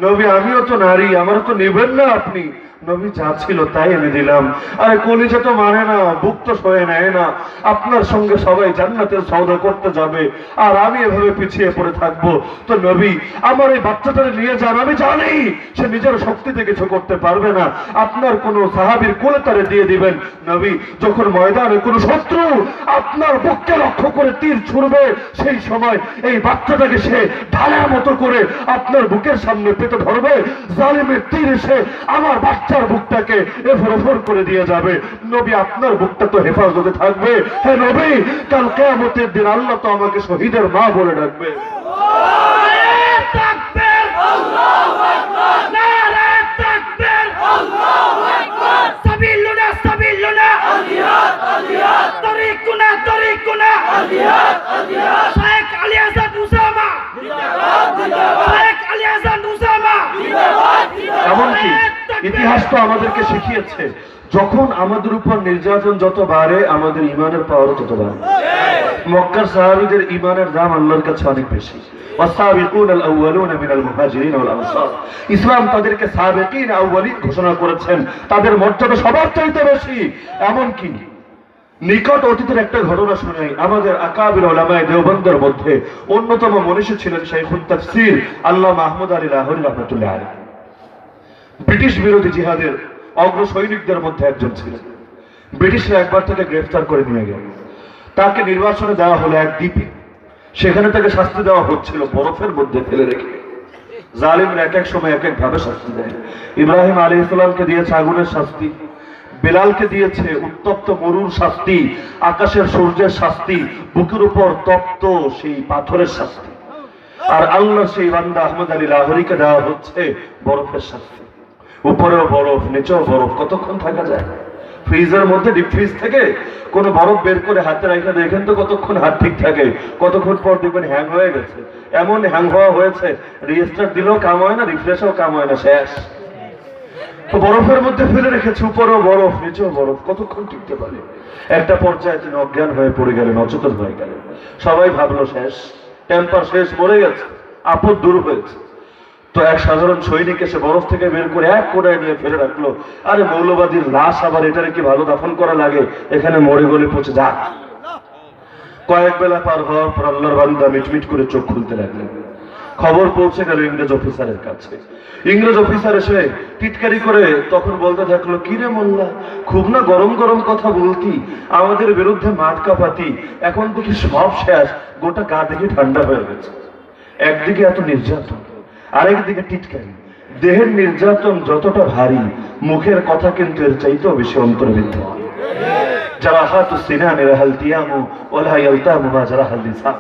নবী, আমিও তো নারী, আমারও তো নেবেন না আপনি? নবী, যা ছিল তাই এনে দিলাম। আরে কলিজা তো মানে না, বুক তো সয়ে নেয় না। আপনার সঙ্গে সবাই জান্নাতের সওদা করতে যাবে, আর আমি এভাবে পিছিয়ে পড়ে থাকবো। তো নবী, আমার এই বাচ্চাটাকে নিয়ে যান। আমি জানি সে নিজের শক্তিতে কিছু করতে পারবে না, আপনার কোন সাহাবীর কোলে তারে দিয়ে দিবেন। নবী, যখন ময়দানে কোন শত্রু আপনার বুককে লক্ষ্য করে তীর ছুড়বে, সেই সময় এই বাচ্চাটাকে সে ঢালের মতো করে আপনার বুকের সামনে পেতে ধরবে। জালিমের তীর এসে আমার বাচ্চার বুকটাকে এফর ওফর করে দিয়ে যাবে। নবী, আপনার বুকটা তো হেফাজতে থাকবে। হে নবী, কাল কিয়ামতের দিন আল্লাহ তো আমাকে শহীদের মা বলে ডাকবে। এমনকি ইতিহাস তো আমাদেরকে শিখিয়েছে, যখন আমাদের উপর নির্যাতন যত বাড়ে, আমাদের ইমানের পাওয়ারও তত বাড়ে। মক্কার সাহাবীদের ইমানের দাম আল্লাহর কাছে অনেক বেশি। ওয়াসাবিকুনাল আউয়ালুনা মিনাল মুহাজিরিন ওয়াল আনসার, ইসলাম তাদেরকে সাবিকিন আউয়ালিন ঘোষণা করেছেন। তাদের মর্যাদা সবার চাইতে বেশি। এমনকি নিকট অতীতের একটা ঘটনা শুনাই। আমাদের আকাবির উলামায়ে দেওবন্দের মধ্যে অন্যতম মনীষী ছিলেন শাইখুত তাফসীর আল্লামা আহমদ আলী লাহোরী রাহমাতুল্লাহ আলাইহি। ব্রিটিশ বিরোধী জিহাদের অগ্র সৈনিকদের মধ্যে একজন ছিলেন। ব্রিটিশরা একবার তাকে গ্রেফতার করে নিয়ে গেল। তাকে নির্বাসনে দেওয়া হলো এক দ্বীপে। সেখানে তাকে শাস্তি দেওয়া হচ্ছিল বরফের মধ্যে ফেলে রেখে। জালিমরা এক এক সময় এক এক ভাবে শাস্তি দেয়। ইব্রাহিম আলাইহিস সালামকে দিয়েছে আগুনের শাস্তি, বেলালকে দিয়েছে উত্তপ্ত মরুর শাস্তি, আকাশের সূর্যের শাস্তি, বুকের উপর তপ্ত সেই পাথরের শাস্তি। আর আল্লাহ সেই বান্দা আহমদ আলী লাহোরীকে দেওয়া হচ্ছে বরফের শাস্তি। উপরেও বরফ, নিচেও বরফ, কতক্ষণ থাকা যায়? ফ্রিজের মধ্যে, ডিপ ফ্রিজ থেকে কোনো বরফ বের করে হাতে রেখে দেখেন তো কতক্ষণ হাত ঠিক থাকে। কতক্ষণ পর দেখবেন হ্যাং হয়ে গেছে। এমন হ্যাং হওয়া হয়েছে, রিস্টার্ট দিলেও কাম হয় না, রিফ্রেশও কাম হয় না, শেষ। তো বরফের মধ্যে ফেলে রেখেছে, উপরেও বরফ, নিচেও বরফ, কতক্ষণ টিকতে পারে? একটা পর্যায়ে তিনি অজ্ঞান হয়ে পড়ে গেলেন, অচেতন হয়ে গেলেন। সবাই ভাবলো শেষ, টেম্পার শেষ, মরে গেছে, আপদ দূর হয়েছে। তো এক সাধারণ সৈনিক এসে বরফ থেকে বের করে এক কোণায় নিয়ে ফেলে রাখলো। আরে মৌলবাদীর লাশ, আবার এটারে কি ভালো দাফন করা লাগে? এখানে মরে গলে পচে যাক। কয়েক বেলা পার হওয়ার পর আল্লাহর বান্দা মিটমিট করে চোখ খুলতে লাগলেন। খবর পৌঁছে গেল ইংরেজ অফিসারের কাছে। ইংরেজ অফিসার এসে টিটকারি করে তখন বলতে থাকলো, কিরে মোল্লা, খুব না গরম গরম কথা বলতি, আমাদের বিরুদ্ধে মাঠ কাঁপাতি, এখন দেখি সব শেষ, গোটা গা দেখি ঠান্ডা হয়ে গেছে। একদিকে এত নির্যাতন, আরেকদিকে টিটকারি। দেহের নির্যাতন যতটা ভারী, মুখের কথা কিন্তু এর চাইতেও বেশি অন্তরে বিদ্যমান। জারাহাতুস সিনানি রাহালতিয়ামু ওয়ালা ইয়ালতামু মা জারাহাল লিসান।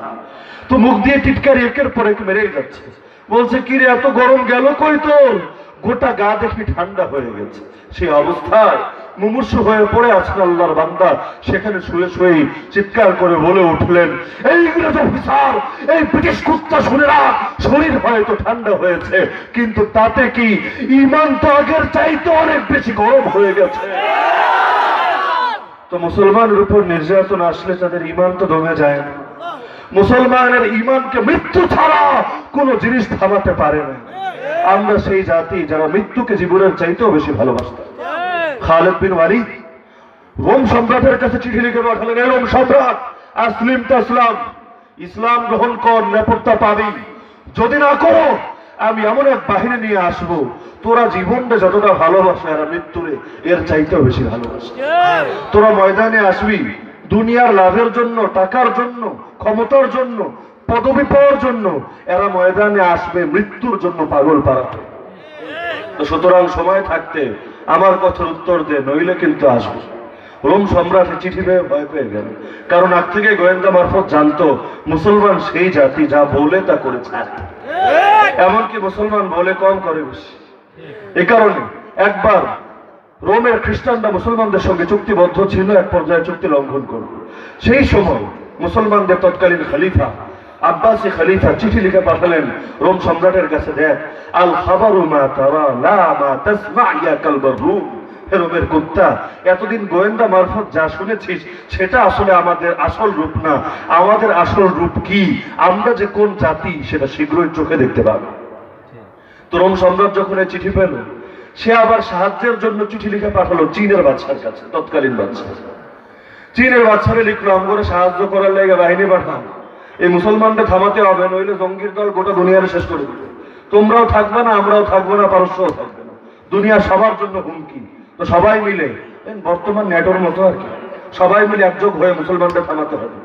তো মুখ দিয়ে টিটকারি একের পর এক মেরেই যাচ্ছে। বলছে, কিরে এত গরম গেল কই তোর? গোটা গা দেখি ঠান্ডা হয়ে গেছে। সেই অবস্থায় মুমূর্ষু হয়ে পড়ে আছেন আল্লাহর বান্দা। সেখানে শুয়ে শুয়েই চিৎকার করে বলে উঠলেন, এই ইংরেজ অফিসার, এই ব্রিটিশ কুত্তা শুনেরা, শরীর হয়তো ঠান্ডা হয়েছে, কিন্তু তাতে কি, ঈমান তো আগের চাইতে অনেক বেশি গরম হয়ে গেছে। তো মুসলমানের উপর নির্যাতন আসলে তাদের ঈমান তো দমে যায় না। মুসলমানের ঈমানকে মৃত্যু ছাড়া কোনো জিনিস থামাতে পারে না। আমরা সেই জাতি যারা মৃত্যুকে জীবনের চাইতেও বেশি ভালোবাসতাম। খালিদ বিন ওয়ালিদ রোম সম্রাটের কাছে চিঠি লিখে পাঠালেন, এই রোম সম্রাট, আসলিম তাসলাম, ইসলাম গ্রহণ কর, নিরাপত্তা পাবি। যদি না করো আমি এমন এক বাহিনী নিয়ে আসবো, তোরা জীবনটা যতটা ভালোবাসে আর মৃত্যুরে এর চাইতেও বেশি ভালোবাসে। তোরা ময়দানে আসবি দুনিয়ার লাভের জন্য, টাকার জন্য, ক্ষমতার জন্য, পদবি পাওয়ার জন্য। এরা ময়দানে আসবে মৃত্যুর জন্য পাগল পাড়াতে। তো সুতরাং সময় থাকতে আমার কথার উত্তর দে, নইলে কিন্তু আসবে। রোম সম্রাট চিঠি পেয়ে ভয় পেয়ে গেল, কারণ আগ থেকে গোয়েন্দা মারফত জানতো মুসলমান সেই জাতি যা বলে তা করে ছাড়ে, এমনকি মুসলমান বলে কম করে বেশি। এ কারণে একবার রোমের খ্রিস্টানরা মুসলমানদের সঙ্গে চুক্তিবদ্ধ ছিল, এক পর্যায়ে চুক্তি লঙ্ঘন করল। সেই সময় মুসলমানদের তৎকালীন খলিফা আব্বাসী খলিফা চিঠি লিখে পাঠালেন রোম সম্রাটের কাছে, দেখ আল খাবারু মা তারা লা মা তাসমা ইয়া কালবার রূম। হে রোমের কুত্তা, এতদিন গোয়েন্দা মারফত যা শুনেছিস সেটা আসলে আমাদের আসল রূপ না। আমাদের আসল রূপ কি, আমরা যে কোন জাতি সেটা শীঘ্রই চোখে দেখতে পাবে। তো রোম সম্রাট যখন এই চিঠি পেল, সে আবার সাহায্যের জন্য চিঠি লিখে পাঠালো চীনের বাদশার কাছে, তৎকালীন বাদশা। চীনের বাদশারে লিখলো, আমগরে সাহায্য করার লাগে বাহিনী পাঠাও, এই মুসলমানদের থামাতে হবে, নইলে জঙ্গির দল গোটা দুনিয়ারে শেষ করে দিবে। তোমরাও থাকবে না, আমরাও থাকবো না, পারস্যও থাকবে না, দুনিয়া সবার জন্য হুমকি। তো সবাই মিলে, বর্তমান নেটোর মতো আর কি, সবাই মিলে একযোগ হয়ে মুসলমানদের থামাতে হবে।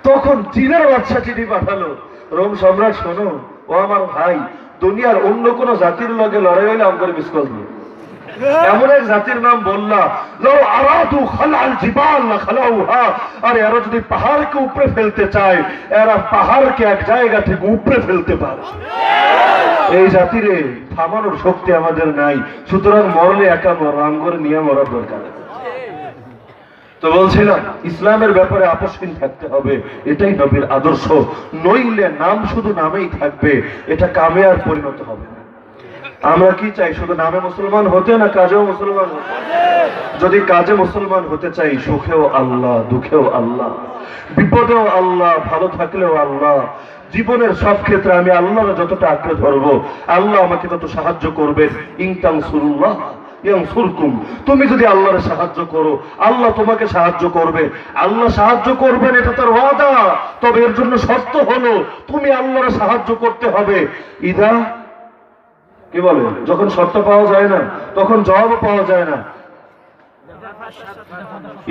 তখন চীনের বাদশা চিঠি পাঠালো, রোম সম্রাট শোনো, ও আমার ভাই, দুনিয়ার অন্য কোন জাতির লগে লড়াই হইলে আমগরে মিস কল দিয়ে এমন এক জাতির নাম বললা, লাউ আরাদু খালাল জিবাল লা খালাউহা। আর এরা যদি পাহাড়কে উপরে ফেলতে চায়, এরা পাহাড়কে এক জায়গা থেকে উপরে ফেলতে পারে। এই জাতিরে থামানোর শক্তি আমাদের নাই, সুতরাং মরলে একা মর, আমগরে নিয়ে মরার দরকার। তো বলছিলাম ইসলামের ব্যাপারে আপসহীন থাকতে হবে, এটাই নবীর আদর্শ। নইলে নাম শুধু নামেই থাকবে, এটা কামে আর পরিণত হবে না। আমরা কি চাই, শুধু নামে মুসলমান হতে না কাজেও মুসলমান হতে? যদি কাজে মুসলমান হতে চাই, সুখেও আল্লাহ, দুঃখেও আল্লাহ, বিপদেও আল্লাহ, ভালো থাকলেও আল্লাহ, জীবনের সব ক্ষেত্রে আমি আল্লাহর যতটা আঁকড়ে ধরবো, আল্লাহ আমাকে তত সাহায্য করবেন। ইনতানসুরুল্লাহ ইয়ানসুরকুম। তুমি যদি আল্লাহর সাহায্য করো, আল্লাহ তোমাকে সাহায্য করবে। আল্লাহ সাহায্য করবেন, এটা তার ওয়াদা। তবে এর জন্য শর্ত হলো তুমি আল্লাহর সাহায্য করতে হবে। ইদা কি বলে, যখন শর্ত পাওয়া যায় না তখন জবাবও পাওয়া যায় না।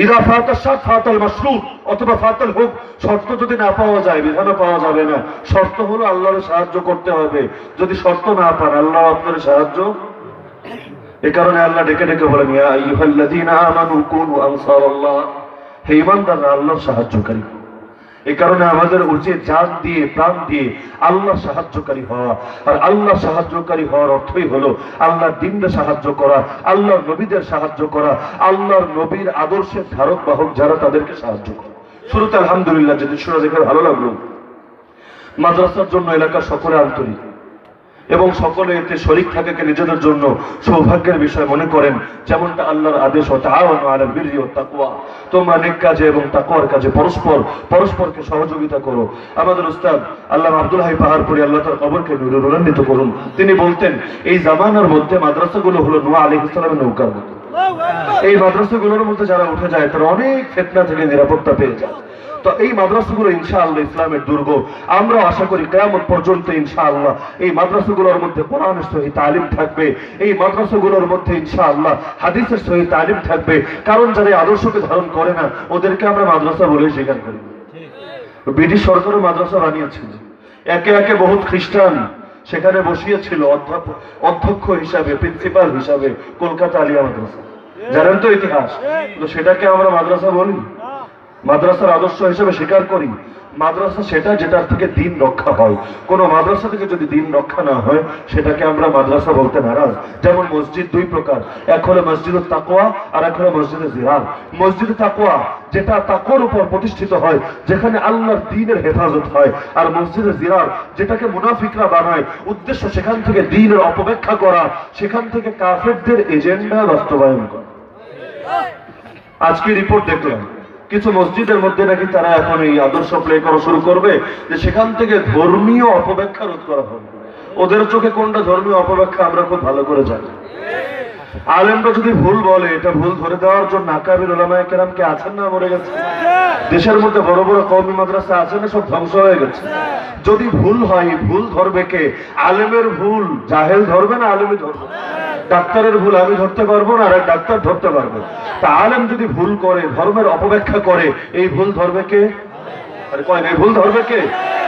ইদা ফাতাল শার্ত ফাতাল মাশরুত, অথবা ফাতাল হুক, শর্ত যদি না পাওয়া যায় বিধানও পাওয়া যাবে না। শর্ত হলো আল্লাহর সাহায্য করতে হবে। যদি শর্ত না পান, আল্লাহ আপনার সাহায্য। এই কারণে আল্লাহ ডেকে ডেকে বলেন, ইয়া আইয়ুহাল্লাযীনা আমানু কুনু আনসারাল্লাহ, হে ঈমানদাররা আল্লাহর সাহায্যকারী। এই কারণে আমাদের উচিত জান দিয়ে, প্রাণ দিয়ে আল্লাহর সাহায্যকারী হওয়া। আর আল্লাহর সাহায্যকারী হওয়ার অর্থই হলো আল্লাহর দ্বীনের সাহায্য করা, আল্লাহর নবীদের সাহায্য করা, আল্লাহর নবীর আদর্শের ধারক বাহক যারা, তাদেরকে সাহায্য করা। শুরুতে আলহামদুলিল্লাহ, যদি শুনে দেখে ভালো লাগলো। মাদ্রাসার জন্য এলাকার সকলে আন্তরিক এবং সকলে এতে শরীক থাকাকে নিজেদের জন্য সৌভাগ্যের বিষয় মনে করেন। যেমনটা আল্লাহর আদেশ, তাআওয়ানু আলাল বিররি ওয়াত তাকওয়া, তোমরা নেক কাজে এবং তাকওয়ার কাজে পরস্পরকে সহযোগিতা করো। আমাদের উস্তাদ আল্লামা আব্দুল হাই পাহাড়পুরি, আল্লাহ তার কবরকে নূরান্বিত করুন, তিনি বলতেন এই জামানার মধ্যে মাদ্রাসাগুলো হলো নূহ আলাইহিস সালামের নৌকার মতো। এই মাদ্রাসাগুলোর মধ্যে যারা উঠে যায় তারা অনেক ফিতনা থেকে নিরাপত্তা পেয়ে যায়। তো এই মাদ্রাসাগুলো ইনশাআল্লাহ ইসলামের দুর্গ। আমরা আশা করি কিয়ামত পর্যন্ত ইনশাআল্লাহ এই মাদ্রাসাগুলোর মধ্যে কোরআনের সহিত তালিম থাকবে, এই মাদ্রাসাগুলোর মধ্যে ইনশাআল্লাহ হাদিসের সহিত তালিম থাকবে। কারণ যারা আদর্শকে ধারণ করে না, ওদেরকে আমরা মাদ্রাসা বলে স্বীকার করি। ব্রিটিশ সরকারও মাদ্রাসা বানিয়েছিল, একে একে বহুত খ্রিস্টান সেখানে বসিয়েছিল অধ্যক্ষ হিসাবে, প্রিন্সিপাল হিসাবে, কলকাতা আলিয়া মাদ্রাসা। জানেন তো ইতিহাস। তো সেটাকে আমরা মাদ্রাসা বলি, মাদ্রাসার আদর্শ হিসেবে স্বীকার করি। মাদ্রাসা সেটা যেটার থেকে দিন রক্ষা হয়। কোন মাদ্রাসা থেকে যদি দিন রক্ষা না হয়, সেটাকে আমরা মাদ্রাসা বলতে নারাজ। যেমন মসজিদ দুই প্রকার, এক হলো মসজিদুত তাকওয়া আর এক হলো মসজিদে জিরার। মসজিদে তাকওয়া যেটা তাকওয়ার উপর প্রতিষ্ঠিত হয়, যেখানে আল্লাহর দ্বীনের হেফাজত হয়। আর মসজিদে জিরার যেটাকে মুনাফিকরা বানায়, উদ্দেশ্য সেখান থেকে দ্বীনের অপব্যাখ্যা করা, সেখান থেকে কাফেরদের এজেন্ডা বাস্তবায়ন করা। আজকে রিপোর্ট দেখলাম কিছু মসজিদের মধ্যে নাকি তারা এখন এই আদর্শ প্লে করা শুরু করবে যে সেখান থেকে ধর্মীয় অপব্যাখ্যা রোধ করা হবে। ওদের চোখে কোনটা ধর্মীয় অপব্যাখ্যা আমরা খুব ভালো করে জানি। আলেমরা যদি ভুল বলে, এটা ভুল ধরে দেওয়ার জন্য আকাবির উলামায়ে কেরাম কে আছেন না, মরে গেছে। দেশের মধ্যে বড় বড় কওমি মাদ্রাসা আছে না, সব ধ্বংস হয়ে গেছে। যদি ভুল হয় ভুল ধরবে কে? আলেমের ভুল জাহেল ধরবে না আলেমই ধরবে? ডাক্তারের ভুল আমি ধরতে পারবো না, আর এক ডাক্তার ধরতে পারবে। তা আলেম যদি ভুল করে, ধর্মের অপব্যাখ্যা করে, এই ভুল ধরবে কে? আরে কয় এই ভুল ধরবে কে?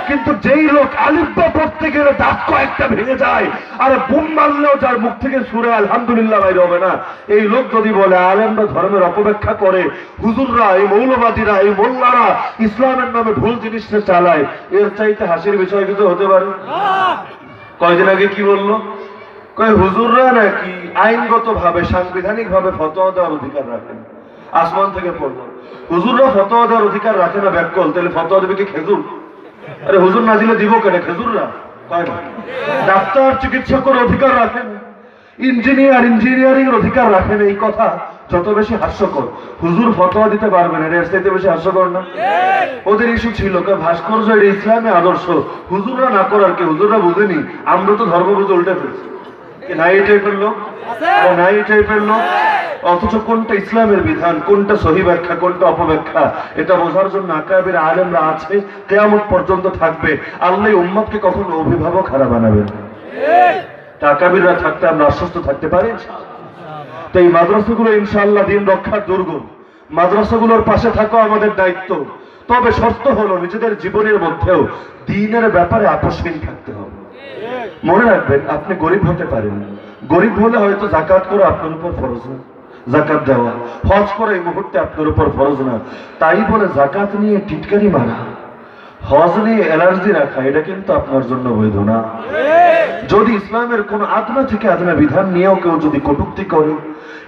কিন্তু যেই লোক আলিফবা পড়তে গেলে দাঁত কয়েকটা ভেঙে যায়, আর বুম মারলেও যার মুখ থেকে সুরে আলহামদুলিল্লাহ বাইরে হবে না, এই লোক যদি বলে আলেমরা ধর্মের অপব্যাখ্যা করে, হুজুররা, এই মৌলবাদীরা, এই মোল্লারা ইসলামের নামে ভুল জিনিসটা চালায়, এর চাইতে হাসির বিষয় কিছু হতে পারে? কয়দিন আগে কি বললো? কয় হুজুররা নাকি আইনগত ভাবে, সাংবিধানিক ভাবে ফতোয়া দেওয়ার অধিকার রাখেন। আসমান থেকে পড়লো হুজুররা ফতোয়া দেওয়ার অধিকার রাখে না, ব্যাকল, তাহলে ফতোয়া দেবে কি খেজুর? আরে হুজুর না দিলে দিব কেন? খেজুররা কয় না। ডাক্তার চিকিৎসকের অধিকার রাখেন, ইঞ্জিনিয়ারিং এর অধিকার রাখেন। এই কথা যত বেশি হাস্যকর, হুজুর ফতোয়া দিতে পারবে না, এর চাইতে বেশি হাস্যকর না? ওদের ইস্যু ছিল ভাস্কর্য এটা ইসলামে আদর্শ, হুজুররা না করার কে? হুজুররা বুঝেনি, আমরা তো ধর্ম বুঝে উল্টে ফেলছি। নাই টাইপের লোক, নাই টাইপের লোক। অথচ কোনটা ইসলামের বিধান, কোনটা সহি ব্যাখ্যা, কোনটা অপব্যাখ্যা, এটা বোঝার জন্য আকাবির আলেমরা আছে, কিয়ামত পর্যন্ত থাকবে। আল্লাহ উম্মতকে কখনো অভিভাবক হারা বানাবেন। আকাবিররা থাকতে আমরা আশ্বস্ত থাকতে পারি। তো এই মাদ্রাসাগুলো ইনশাআল্লাহ দিন রক্ষার দুর্গ, মাদ্রাসাগুলোর পাশে থাকা আমাদের দায়িত্ব। তবে শর্ত হলো নিজেদের জীবনের মধ্যেও দ্বীনের ব্যাপারে আপোষহীন থাকতে হবে। মনে রাখবেন, আপনি গরিব হতে পারেন, গরিব হলে হয়তো যাকাত করা আপনার উপর ফরজ না, যাকাত দেওয়া, হজ করা এই মুহূর্তে আপনার উপর ফরজ না। তাই বলে যাকাত নিয়ে টিটকারি মারা, হজ নিয়ে অ্যালার্জি রাখা, এটা কিন্তু আপনার জন্য বৈধ না। যদি ইসলামের কোন আদনা থেকে আদনা বিধান নিয়েও কেউ যদি কটূক্তি করে,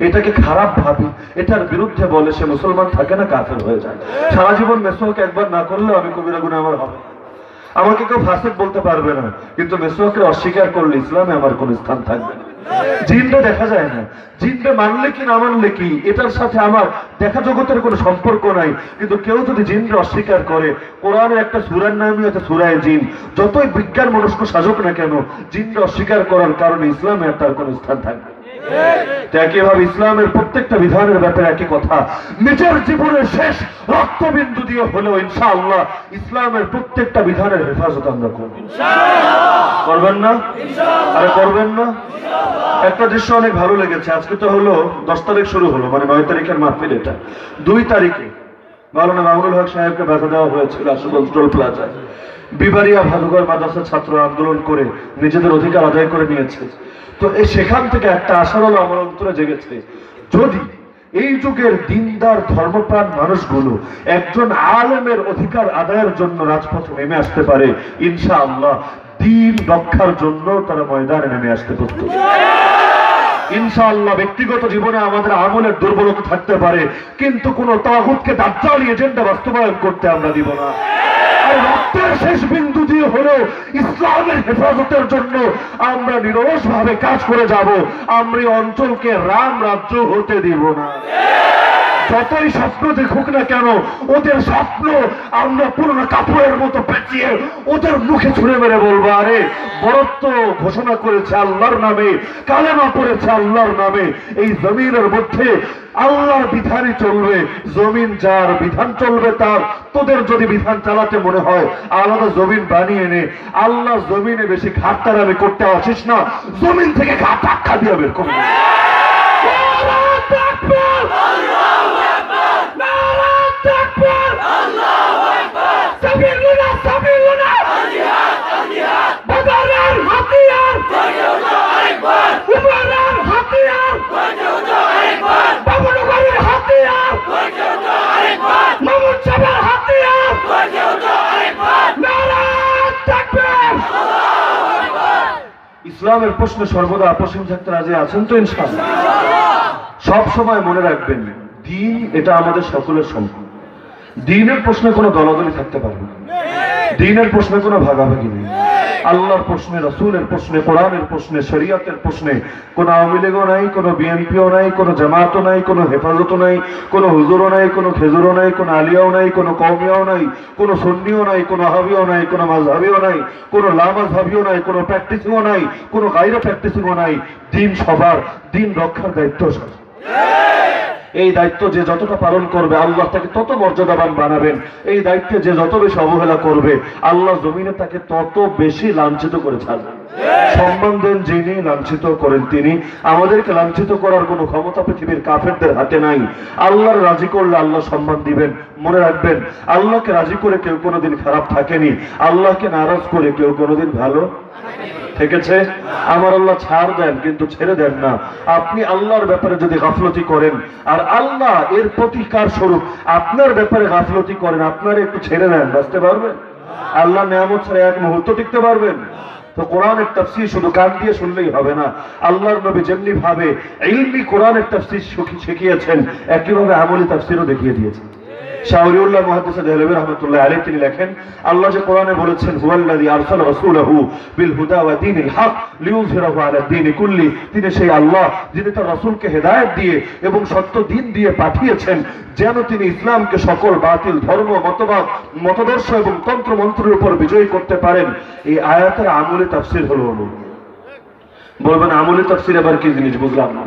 এটাকে খারাপ ভাবে, এটার বিরুদ্ধে বলে, সে মুসলমান থাকে না, কাফের হয়ে যায়। সারা জীবন মেসওয়াক একবার না করলেও আমি কবিরা গুনাহ আমার হবে। আমাকে কেউ ফাসিক বলতে পারবে না, কিন্তু মেসওয়াককে অস্বীকার করলে ইসলামে আমার কোন স্থান থাকবে না। জিনটা দেখা যায় না, জিনটা মানলে কি না মানলে কি, এটার সাথে আমার দেখা জগতের কোনো সম্পর্ক নাই। কিন্তু কেউ যদি জিনকে অস্বীকার করে, কোরআনের একটা সূরার নামই আছে সূরায়ে জিন, যতই বিজ্ঞান মনস্ক সাজক না কেন, জিনকে অস্বীকার করার কারণে ইসলামে তার কোনো স্থান থাকবে। একইভাবে ইসলামের প্রত্যেকটা বিধানের ব্যাপারে একই কথা, নিজের জীবনের শেষ রক্তবিন্দু দিয়ে হলেও ইনশাআল্লাহ ইসলামের প্রত্যেকটা বিধানের হেফাজত আমরা করব। করবেন না? আরে করবেন না? একটা দৃশ্য অনেক ভালো লেগেছে। আজকে তো হলো 10 তারিখ শুরু হলো, মানে 9 তারিখের মাহফিল। এটা 2 তারিখে মাওলানা মামুনুল হক সাহেবকে বাধা দেওয়া হয়েছিল আশুগঞ্জ টোল প্লাজায়। বিবারিয়া ভাদুঘর মাদ্রাসার ছাত্র আন্দোলন করে নিজেদের অধিকার আদায় করে নিয়েছে। তো এই সেখান থেকে একটা আশার আলো আমার অন্তরে জেগেছে, যদি এই যুগের দিনদার ধর্মপ্রাণ মানুষগুলো একজন আলেমের অধিকার আদায়ের জন্য রাজপথে নেমে আসতে পারে, ইনশাআল্লাহ দ্বীন রক্ষার জন্য তারা ময়দানে নেমে আসতে প্রস্তুত। ইনশাআল্লাহ ব্যক্তিগত জীবনে আমাদের আমলের দুর্বলতা থাকতে পারে, কিন্তু কোন তাগুতকে দাজ্জালি এজেন্ডা বাস্তবায়ন করতে আমরা দিব না। আর রক্তের শেষ বিন্দু দিয়ে হলেও ইসলামের হেফাজতের জন্য আমরা নিরলস ভাবে কাজ করে যাব। আমরা এই অঞ্চলকে রাম রাজ্য হতে দিব না। যতই স্বপ্ন দেখুক না কেন, ওদের স্বপ্ন আমরা পুরোনো কাপড়ের মতো পেঁচিয়ে ওদের মুখে ছুঁড়ে মেরে বলবো, আরে বরত্ব ঘোষণা করেছে আল্লাহর নামে, কালেমা পড়েছে আল্লাহর নামে, এই জমিনের মধ্যে আল্লাহর বিধানই চলবে, জমিন যার বিধান চলবে তার। তোদের যদি বিধান চালাতে মনে হয় আলাদা জমিন বানিয়ে নে, আল্লাহর জমিনে বেশি ঘাটতার আমি করতে আসিস না, জমিন থেকে ঘাট আখ্যা দিয়ে বের করবো। ইসলামের প্রশ্নে সর্বদা আপোষহীন থাকতে রাজি আছেন তো ইনশাআল্লাহ? সব সময় মনে রাখবেন, দ্বীন এটা আমাদের সকলের সম্পদ। দ্বীনের প্রশ্নে কোনো দলাদলি থাকতে পারবে না, দ্বীনের প্রশ্নে কোনো ভাগাভাগি নেই। আল্লাহর প্রশ্নে, রাসূলের প্রশ্নে, কোরআনের প্রশ্নে, শরীয়তের প্রশ্নে কোনো আওয়ামী লীগও নাই, কোনো বিএনপিও নাই, কোনো জামাতও নাই, কোনো হেফাজতও নাই, কোনো হুজুরও নাই, কোনো খেজুরও নাই, কোনো আলিয়াও নাই, কোনো কওমিয়াও নাই, কোনো সুন্নিও নাই, কোনো আহাবিও নাই, কোনো মাযহাবিও নাই, কোনো লামাযহাবিও নাই, কোনো প্র্যাকটিসিংও নাই, কোনো গায়রে প্র্যাকটিসিংও নাই। দ্বীন সবার, দ্বীন রক্ষার দায়িত্ব সবার। এই দায়িত্ব যে যতটা পালন করবে আল্লাহ তাকে তত মর্যাদাবান বানাবেন। এই দায়িত্বে যে যত বেশি অবহেলা করবে আল্লাহ জমিনে তাকে তত বেশি লাঞ্ছিত করে ছাড়বেন। সম্মান দেন যিনি, লাঞ্ছিত করেন তিনি। আমাদেরকে লাঞ্ছিত করার কোনো ক্ষমতা পৃথিবীর কাফেরদের হাতে নাই। আল্লাহর রাজি করলে আল্লাহ সম্মান দিবেন। মনে রাখবেন, আল্লাহকে রাজি করে কেউ কোনোদিন খারাপ থাকেনি, আল্লাহকে নারাজ করে কেউ কোনোদিন ভালো থেকেছে? আমার আল্লাহ ছাড় দেন কিন্তু ছেড়ে দেন না। আপনি আল্লাহর ব্যাপারে যদি গাফলতি করেন আর আল্লাহ এর প্রতিকার স্বরূপ আপনার ব্যাপারে গাফলতি করেন, আপনার একটু ছেড়ে নেন, বাঁচতে পারবেন? আল্লাহ নিয়ামত ছাড়া এক মুহূর্ত টিকতে পারবেন? তো কোরআনের তাফসীর শুধু কান দিয়ে শুনলেই হবে না। আল্লাহর নবী যেমনি ভাবে ইলমি কোরআনের তাফসীর শিখিয়েছেন, একইভাবে আমলি তাফসীরও দেখিয়ে দিয়েছেন। শাহরিউল্লাহ মুহাদ্দিস দেহলভী রাহমাতুল্লাহ আলাইহি তিনি লেখেন, আল্লাহ যে কোরআনে বলেছেন হুয়াল্লাযী আরসালা রাসূলাহু বিল হুদা ওয়া দীনিল হক লিইয়ুযহিরাহু আলা দ্বীনি কুল্লি, তিনি সেই আল্লাহ যিনি তার রাসূলকে হেদায়েত দিয়ে এবং সত্য দ্বীন দিয়ে পাঠিয়েছেন যেন তিনি ইসলামকে সকল বাতিল ধর্ম মতবাদ মতাদর্শ এবং তন্ত্র মন্ত্রের উপর বিজয়ী করতে পারেন। এই আয়াতের আমলি তাফসীর হলো বলবেন আমলি তাফসীর আবার কি জিনিস? বুঝলাম না।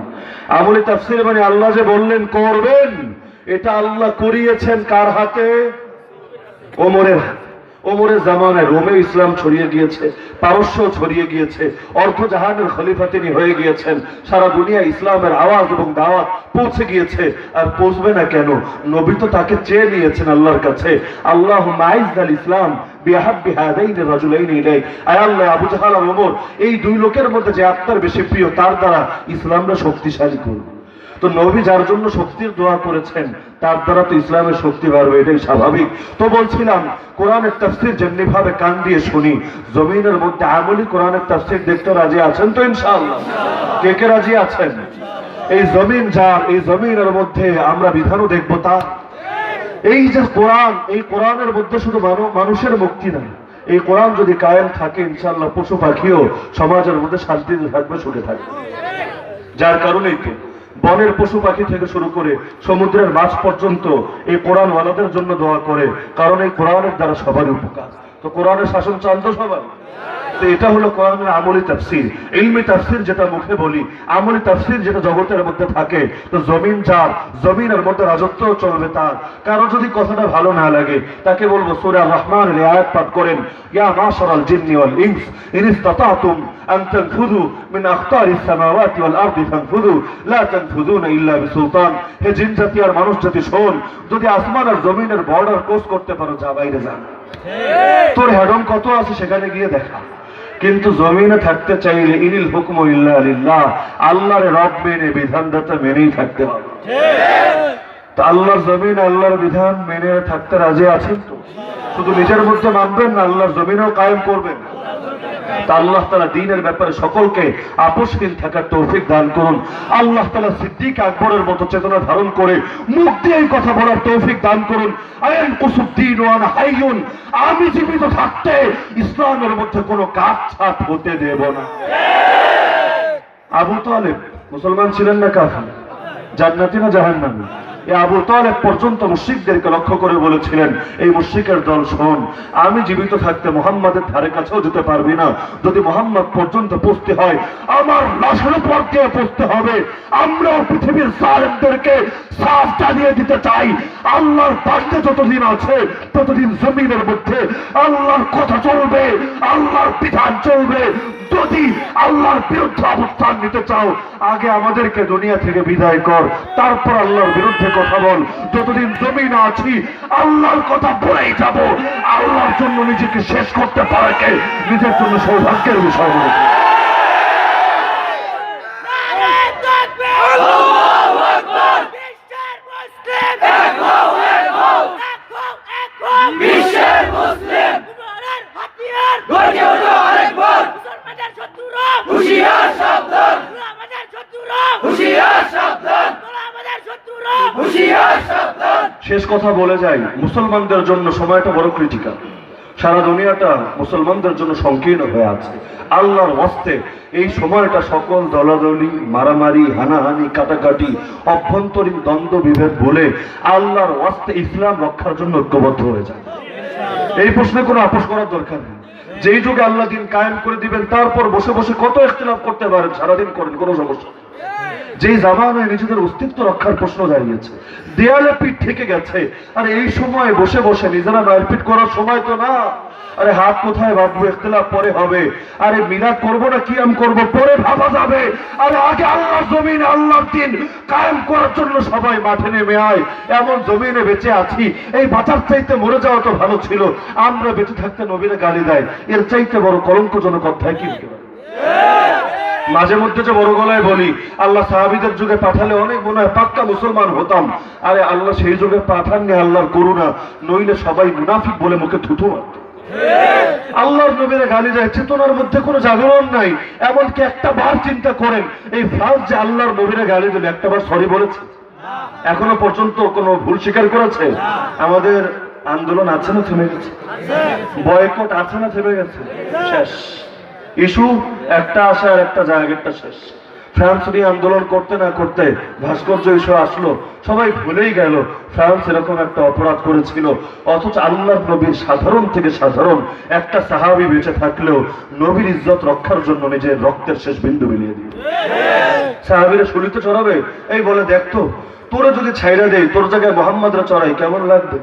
আমলি তাফসীর মানে আল্লাহ যে বললেন করবেন, এটা আল্লাহ করিয়েছেন কার হাতে? ওমরের হাতে। ওমরের জামানায় রোমে ইসলাম ছড়িয়ে গিয়েছে, পারস্য ছড়িয়ে গিয়েছে, অর্ধ জাহানের খলিফা তিনি হয়ে গিয়েছেন। সারা দুনিয়া ইসলামের আওয়াজ এবং দাওয়াত পৌঁছে গিয়েছে। আর পৌঁছবে না কেন? নবী তো তাকে চেয়ে নিয়েছেন আল্লাহর কাছে। আল্লাহুম্মা আইজ্জাল ইসলাম বিহাব্বি হাদাইনি রাজুলাইনি ইলাইক। আয় আল্লাহ, আবু জাহল আর ওমর এই দুই লোকের মধ্যে যে আপনার বেশি প্রিয় তার দ্বারা ইসলামটা শক্তিশালী করুন। তো নবী যার জন্য শক্তির দোয়া করেছেন তার দ্বারা তো ইসলামের শক্তি বাড়বে, এটাই স্বাভাবিক। তো বলছিলাম কোরআনের তাফসীর যেমনি ভাবে কান দিয়ে শুনি, জমিনের মধ্যে আমলি কোরআনের তাফসীর দেখতে রাজি আছেন তো? ইনশাআল্লাহ। কে কে রাজি আছেন? এই জমিন যার, এই জমিনের মধ্যে আমরা বিধানও দেখবো তার। এই যে কোরআন, এই কোরআনের মধ্যে শুধু মানুষের মুক্তি নাই, এই কোরআন যদি কায়েম থাকে ইনশাআল্লাহ পশু পাখিও সমাজের মধ্যে শান্তিতে থাকবে, সুখে থাকবে। যার কারণেই তো বনের পশু পাখি থেকে শুরু করে সমুদ্রের মাছ পর্যন্ত এই কোরআন ওয়ালাদের জন্য দোয়া করে, কারণ এই কোরআনের দ্বারা সবারই উপকার। তো কোরআনের শাসন চান তো সবাই। তো এটা হলো কোরআনের আমলি তাফসীর। ইলমি তাফসীর যেটা মুখে বলি, আমলি তাফসীর যেটা জগতের মধ্যে থাকে। তো জমিন যার, জমিনের মধ্যে রাজত্ব চলবে তার। কারো যদি কথাটা ভালো না লাগে তাকে বলবো সূরা রহমানের আয়াত পাঠ করেন, ইয়া মাশারাল জিন্নি ওয়াল ইনস ইন ইসতাতাতুম আন তানফুযু মিন আকতারিস সামাওয়াতি ওয়াল আরদি ফানফুযু লা তানফুযুনা ইল্লা বিসুলতান। হে জিন জাতি আর মানুষ জাতি শোন, যদি আসমান আর জমিনের বর্ডার ক্রস করতে পারো যা বাইরে যা। তোর হেডম কত আছে সেখানে গিয়ে দেখা। কিন্তু জমিনে থাকতে চাইলে ইনিল হুকমু ইল্লা লিল্লাহ, আল্লাহর রব মেনে বিধানদাতা মেনেই থাকতে হবে। তো আল্লাহর জমিন আল্লাহর বিধান মেনে থাকতে রাজি আছেন তো? শুধু নিজের মধ্যে মানবেন না, আল্লাহর জমিনেও কায়েম করবেন। তা আল্লাহ তাআলা দ্বীনের ব্যাপারে সকলকে আপোষহীন থাকার তৌফিক দান করুন। আল্লাহ তাআলা সিদ্দিক আকবরের মতো চেতনা ধারণ করে মুখ দিয়ে এই কথা বলার তৌফিক দান করুন, আয়ান কুসুদ্দিন ওয়া আনা হাইয়ুন, আমি জীবিত থাকতে ইসলামের মধ্যে কোনো কাটছাট হতে দেব না। আবু তালেব মুসলমান ছিলেন না কাফির? জান্নাতি না জাহান্নামী? এই আবু তালেব পর্যন্ত মুশরিকদেরকে লক্ষ্য করে বলেছিলেন, এই মুশরিকের দল শোন, আমি জীবিত থাকতে মুহাম্মাদের ধারে কাছেও যেতে পারবি না। যদি মুহাম্মদ পর্যন্ত পৌঁছতে হয় আমার লাশের উপর দিয়ে পৌঁছতে হবে। আমরাও পৃথিবীর জালেমদেরকে সাফ জানিয়ে দিতে চাই, আল্লাহর বান্দা যতদিন আছে ততদিন জমিনের মধ্যে আল্লাহর কথা চলবে, আল্লাহর বিধান চলবে। যদি আল্লাহর বিরুদ্ধে অবস্থান নিতে চাও আগে আমাদেরকে দুনিয়া থেকে বিদায় কর, তারপর আল্লাহর বিরুদ্ধে কথা বল। যতদিন জমিনে আছি আল্লাহর কথা বলেই যাব। আল্লাহর জন্য নিজেকে শেষ করতে পারাকে নিজের জন্য সৌভাগ্যের বিষয় মনে করি। শেষ কথা বলে যাই, মুসলমানদের জন্য সময়টা বড় ক্রিটিক্যাল। সারা দুনিয়াটা মুসলমানদের জন্য সংকীর্ণ হয়ে আছে। আল্লাহর ওয়াস্তে এই সময়টা সকল দলাদলি, মারামারি, হানাহানি, কাটাকাটি, অভ্যন্তরীণ দ্বন্দ্ব বিভেদ বলে আল্লাহর ওয়াস্তে ইসলাম রক্ষার জন্য ঐক্যবদ্ধ হয়ে যায়। এই প্রশ্নে কোনো আপোষ করার দরকার নেই। যেই যুগে আল্লাহ দিন কায়েম করে দিবেন তারপর বসে বসে কত ইখতিলাফ করতে পারেন, সারাদিন করেন, কোনো সমস্যা নেই। যেই জামানায় নিজেদের অস্তিত্ব রক্ষার প্রশ্ন দাঁড়িয়েছে, দেয়ালে পিঠ থেকে গেছে। আর এই সময় বসে বসে নিজেরা মারপিট করার সময় তো না। আরে হাত কোথায় ভাববো, ইখতিলাফ পরে হবে। আরে মিলাদ করবো না কিয়াম করবো পরে ভাবা যাবে। আরে আগে আল্লাহর জমিনে আল্লাহর দিন কায়েম করার জন্য সবাই মাঠে নেমে আয়। এমন জমিনে বেঁচে আছি, এই বাঁচার চাইতে মরে যাওয়া তো ভালো ছিল। আমরা বেঁচে থাকতে নবীরা গালি দেয়, এর চাইতে বড় কলঙ্কজনক অধ্যায় কি হতে পারে? মাঝে মধ্যে যে বড় গলায় বলি, আল্লাহ সাহাবীদের যুগে পাঠালে অনেক মনে হয় পাক্কা মুসলমান হতাম। আরে আল্লাহ সেই যুগে পাঠাননি, আল্লাহর করুণা, নইলে সবাই মুনাফিক বলে মুখে থুথু মারত। আল্লাহর নবীরা গালি দেয়, চেতনার মধ্যে কোনো জাগরণ নাই। এমনকি একটা বার চিন্তা করেন, এই ফ্রান্স যে আল্লাহর নবীরা গালি দিল, একটা বার সরি বলেছে? এখনো পর্যন্ত কোনো ভুল স্বীকার করেছে? আমাদের আন্দোলন আছে না থেমে গেছে? বয়কট আছে না থেমে গেছে? শেষ। ইস্যু একটা আসে আর একটা জায়গাটা শেষ। ফ্রান্স নিয়ে আন্দোলন করতে না করতে ভাস্কর্য ইস্যু আসলো, সবাই ভুলেই গেল ফ্রান্স এরকম একটা অপরাধ করেছিল। অথচ আল্লাহর নবীর সাধারণ থেকে সাধারণ একটা সাহাবী বেঁচে থাকলেও নবীর ইজ্জত রক্ষার জন্য নিজের রক্তের শেষ বিন্দু বিলিয়ে দিল। সাহাবীরা শুলিতে চড়াবে, এই বলে দেখতো তোরা যদি ছাইরা দেয়, তোর জায়গায় মোহাম্মদরা চড়াই কেমন লাগবে?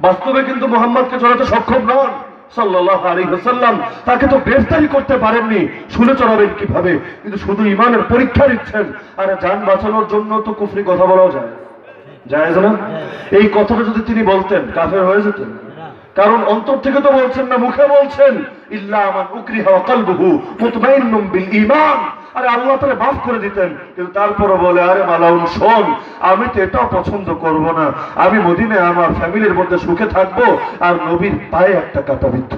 বাস্তবে কিন্তু মোহাম্মদকে চড়াতে সক্ষম নন সাল্লাল্লাহু আলাইহি ওয়াসাল্লাম। তাকে তো গ্রেফতারি করতে পারেননি, শুলে চড়াবেন কিভাবে? কিন্তু শুধু ইমানের পরীক্ষা নিচ্ছেন। আর জান বাঁচানোর জন্য তো কুফরি কথা বলাও যায়, জায়েজ না? এই কথাটা যদি তিনি বলতেন কাফের হয়ে যেতেন। কারণ অন্তর থেকে তো বলছেন না, মুখে বলছেন ইল্লা মান উকরিহা ওয়া কলবুহু মুতমাইন্নুম বিল ঈমান। আরে আল্লাহ তাআলা মাফ করে দিতেন, কিন্তু তারপরও বলে আরে মালাউন শোন, আমি তো এটাও পছন্দ করব না, আমি মদিনায় আমার ফ্যামিলির মধ্যে সুখে থাকবো আর নবীর পায়ে একটা কাঁটা বিদ্ধ।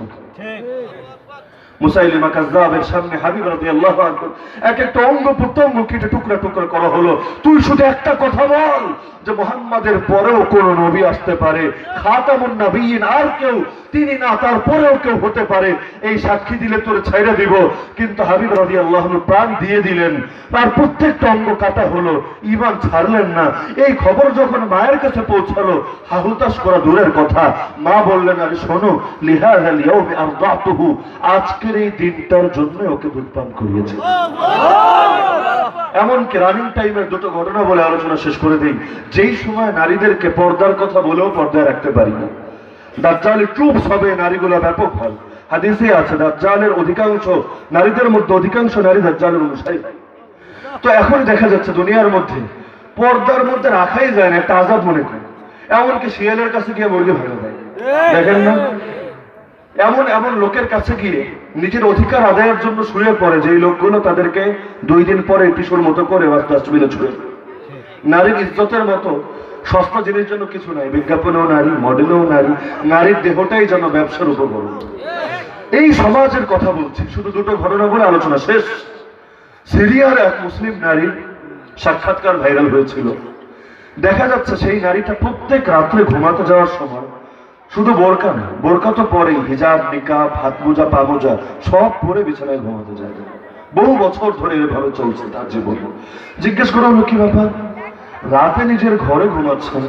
মুসাইলিমা কাযযাবের সামনে হাবিব রাদিয়াল্লাহু আনহু এক একটা অঙ্গ প্রত্যঙ্গ কেটে টুকরা টুকরা করা হলো। তুই শুধু একটা কথা বল যে মুহাম্মাদের পরেও কোন নবী আসতে পারে, খাতামুন নবিয়্যিন, আর কেউ তিনি না, তারপরেও কেউ হতে পারে, এই সাক্ষী দিলে তোর ছাইরা দিব। কিন্তু হাবিব রাদিয়াল্লাহু আনহু প্রাণ দিয়ে দিলেন, তার প্রত্যেকটা অঙ্গ কাটা হলো, ঈমান ছাড়লেন না। এই খবর যখন মায়ের কাছে পৌঁছালো, হাহুতাশ করা দূরের কথা, মা বললেন আরে শোনো, লিহাযাল ইয়াউমি আরদাতুহু, আজকের এই দিনটার জন্য ওকে দুধ পান করিয়েছে। এমনকি রানিং টাইমের দুটো ঘটনা বলে আলোচনা শেষ করে দিই। যেই সময় নারীদেরকে পর্দার কথা বলেও পর্দায় রাখতে পারি না, দাজ্জালের ট্রুপস হবে, নারীগুলো ব্যাপক হয়। হাদিসে আছে দাজ্জালের অধিকাংশ নারীদের মধ্যে অধিকাংশ নারী দাজ্জালের অনুসারী। তো এখন দেখা যাচ্ছে দুনিয়ার মধ্যে পর্দার মধ্যে রাখাই যায় না, একটা আযাব মনে করে। এমনকি শিয়ালের কাছে গিয়ে মুরগি ভাঙা দেয়, দেখেন না? এমন এমন লোকের কাছে গিয়ে নিজের অধিকার আদায়ের জন্য শুয়ে পড়ে, যে লোকগুলো তাদেরকে 2 দিন পরে টিস্যুর মতো করে ডাস্টবিনে ছুঁড়ে। নারীর ইজ্জতের মতো সস্তা জিনিস জন্য কিছু নাই, বিজ্ঞাপনেও নারী, মডেলেও নারী, নারীর দেহটাই যেন ব্যবসার উপকরণ। এই সমাজের কথা বলছি, শুধু দুটো ঘটনা বলে আলোচনা শেষ। সিরিয়ার এক মুসলিম নারীর সাক্ষাৎকার ভাইরাল হয়েছিল। দেখা যাচ্ছে সেই নারীটা প্রত্যেক রাত্রে ঘুমাতে যাওয়ার সময় শুধু বোরকা না, বোরকা তো পরেই, হিজাব, নিকাব, হাত মোজা, পা মোজা সব পরে বিছানায় ঘুমাতে যায়। বহু বছর ধরে এভাবে চলছে তার জীবন। জিজ্ঞেস করা হলো কি ব্যাপার? রাতে নিজের ঘরে ঘুমাচ্ছেন,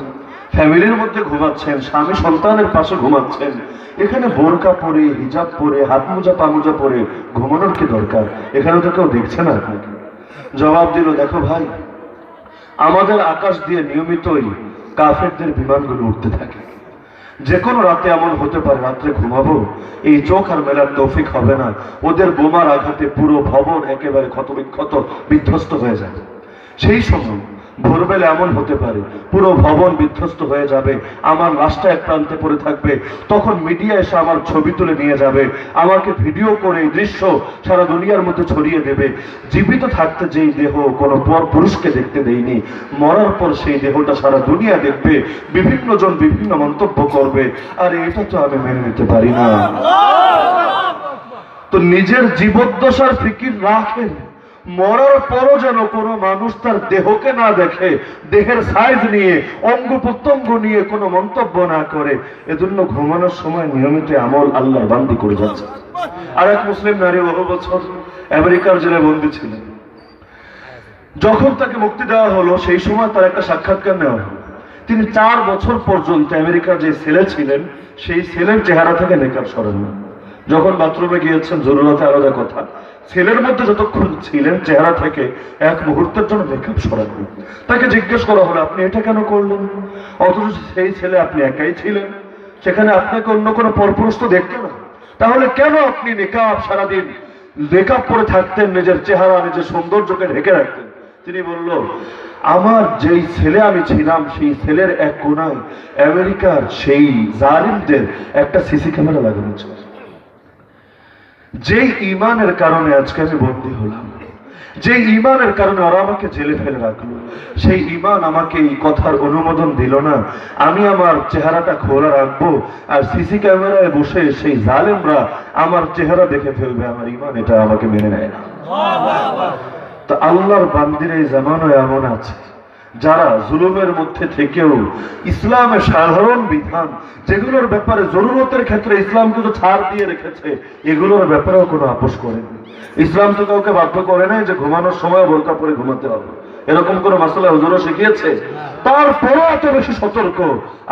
ফ্যামিলির মধ্যে ঘুমাচ্ছেন, স্বামী সন্তানের পাশে ঘুমাচ্ছেন, এখানে বোরকা পরে, হিজাব পরে, হাত মোজা, পা মোজা পরে ঘুমানোর কি দরকার? এখানে তো কেউ দেখছে না আপনাকে। জবাব দিল, দেখো ভাই, আমাদের আকাশ দিয়ে নিয়মিতই কাফেরদের বিমানগুলো উঠতে থাকে। যে কোনো রাতে এমন হতে পারে রাত্রে ঘুমাবো, এই চোখ আর মেলার তৌফিক হবে না, ওদের বোমার আঘাতে পুরো ভবন একেবারে ক্ষতবিক্ষত বিধ্বস্ত হয়ে যাবে। সেই সময় ভোরবেলা এমন হতে পারে পুরো ভবন বিধ্বস্ত হয়ে যাবে, আমার লাশটা এক প্রান্তে পড়ে থাকবে, তখন মিডিয়া এসে আমার ছবি তুলে নিয়ে যাবে, আমাকে ভিডিও করে এই দৃশ্য সারা দুনিয়ার মধ্যে ছড়িয়ে দেবে। জীবিত থাকতে যেই দেহ কোনো পর পুরুষকে দেখতে দেয়নি, মরার পর সেই দেহটা সারা দুনিয়া দেখবে, বিভিন্ন জন বিভিন্ন মন্তব্য করবে। আর এটা তো আমি মেনে নিতে পারি না। তো নিজের জীবদ্দশার ফিকির রাখেন, মরার পরও যেন কোনো মানুষ তার দেহকে না দেখে, দেহের সাইজ নিয়ে, অঙ্গ প্রত্যঙ্গ নিয়ে কোনো মন্তব্য না করে। এজন্য ঘুমানোর সময় নিয়মিত আমল আল্লাহর বান্দি করে যাচ্ছে। আর এক মুসলিম নারী বহু বছর আমেরিকার জেলে বন্দী ছিলেন। যখন তাকে মুক্তি দেওয়া হলো, সেই সময় তার একটা সাক্ষাৎকার নেওয়া হলো। তিনি 4 বছর পর্যন্ত আমেরিকার যে ছেলে ছিলেন, সেই ছেলের চেহারা থেকে নেকাব সরেন না। যখন বাথরুমে গিয়েছেন জরুরতে আলাদা কথা, ছেলের মধ্যে যতক্ষণ ছিলেন চেহারা থেকে এক মুহূর্তের জন্য মেকআপ সরাননি। তাকে জিজ্ঞেস করা হলো আপনি এটা কেন করলেন, অথচ সেই ছেলে আপনি একাই ছিলেন, সেখানে আপনাকে অন্য কোনো পরপুরুষ তো দেখতো না, তাহলে কেন আপনি মেকআপ সারাদিন মেকআপ পরে থাকতেন, নিজের চেহারা নিজের সৌন্দর্যকে ঢেকে রাখতেন? তিনি বলল আমার যেই ছেলে আমি ছিলাম সেই ছেলের এক কোনায় আমেরিকার সেই জালিমদের একটা সিসি ক্যামেরা লাগানো ছিল। যেই ইমানের কারণে আজকে আমি বন্দী হলাম, যে ইমানের কারণে ওরা আমাকে জেলে ফেলে রাখলো, সেই ইমান আমাকে এই কথার অনুমোদন দিল না আমি আমার চেহারাটা খোলা রাখবো আর সিসি ক্যামেরায় বসে সেই জালেমরা আমার চেহারা দেখে ফেলবে, আমার ইমান এটা আমাকে মেনে নেয় না। তো আল্লাহর বান্দির এই জামানায় এমন আছে যারা জুলুমের মধ্যে থেকেও ইসলামের সাধারণ বিধান যেগুলোর ব্যাপারে জরুরতের ক্ষেত্রে ইসলাম কিন্তু ছাড় দিয়ে রেখেছে, এগুলোর ব্যাপারেও কোনো আপোষ করেনি। ইসলাম তো কাউকে বাধ্য করে নাই যে ঘুমানোর সময় বোরকা পরে ঘুমাতে হবে, এরকম কোনো মাসালা হুজুরও শিখিয়েছে? তারপরও এত বেশি সতর্ক।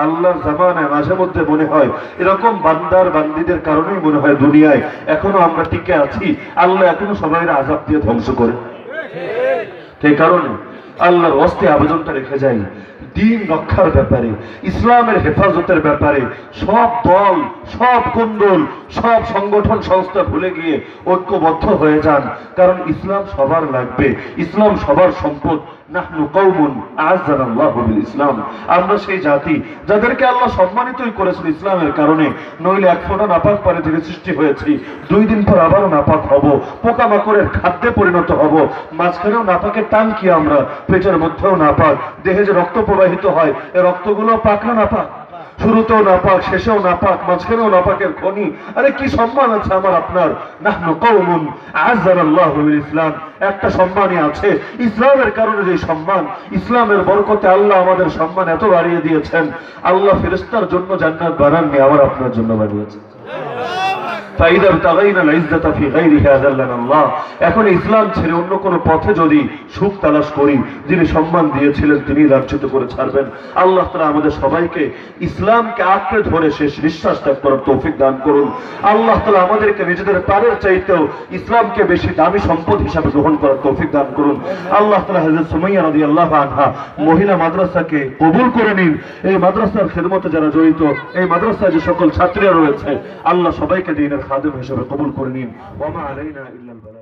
আল্লাহর জামানায় মাঝে মধ্যে মনে হয় এরকম বান্দার বান্দিদের কারণেই মনে হয় দুনিয়ায় এখনো আমরা টিকে আছি, আল্লাহ এখনো সবাই আযাব দিয়ে ধ্বংস করে। সেই কারণে আল্লাহর ওয়াস্তে আবেদনটা রেখে যাই, দ্বীন রক্ষার ব্যাপারে, ইসলামের হেফাজতের ব্যাপারে সব দল, সব কুন্দল, সব সংগঠন সংস্থা ভুলে গিয়ে ঐক্যবদ্ধ হয়ে যান, কারণ ইসলাম সবার লাগবে, ইসলাম সবার সম্পদ। নাহনু কওমুন আ'আজ্জানাল্লাহু বিল ইসলাম, আমরা সেই জাতি যাদেরকে আল্লাহ সম্মানিতই করেছেন ইসলামের কারণে, নইলে এক ফোঁটা নাপাক পানি থেকে সৃষ্টি হয়েছি, 2 দিন পর আবারও নাপাক হব, পোকামাকড়ের খাদ্যে পরিণত হব, মাঝখানেও নাপাকের টান কি আমরা, পেটের মধ্যেও নাপাক, দেহে যে রক্ত প্রবাহিত হয় এ রক্তগুলো পাক না নাপাক, শুরুতেও নাপাক শেষেও নাপাক মাঝখানেও নাপাকের খনি। আরে কি সম্মান আছে আমার আপনার? নাহনু কওমুন আ'আজ্জানাল্লাহু বিল ইসলাম, একটা সম্মানই আছে ইসলামের কারণে, যে সম্মান ইসলামের বরকতে আল্লাহ আমাদের সম্মান এত বাড়িয়ে দিয়েছেন। আল্লাহ ফেরেশতার জন্য জান্নাত বানাননি, আমার আপনার জন্য বানিয়েছেন। এখন ইসলাম ছেড়ে অন্য কোন পথে যদি সুখ তালাশ করি, যিনি সম্মান দিয়েছিলেন তিনি লাঞ্ছিত করে ছাড়বেন। আল্লাহ তাআলা আমাদের সবাইকে ইসলামকে আঁকড়ে ধরে শেষ নিঃশ্বাস ত্যাগ করার তৌফিক দান করুন। আল্লাহ তাআলা আমাদেরকে নিজেদের পারের চাইতেও ইসলামকে বেশি দামি সম্পদ হিসাবে গ্রহণ করার তৌফিক দান করুন। আল্লাহ তাআলা হযরত সুমাইয়া রাদিয়াল্লাহু আনহা মহিলা মাদ্রাসাকে কবুল করে নিন। এই মাদ্রাসার খেদমতে যারা জড়িত, এই মাদ্রাসায় যে সকল ছাত্রীরা রয়েছে, আল্লাহ সবাইকে দ্বীনের খাদেম হিসেবে কবুল করে নিন। ওয়া মা আলাইনা ইল্লাল বালাগ।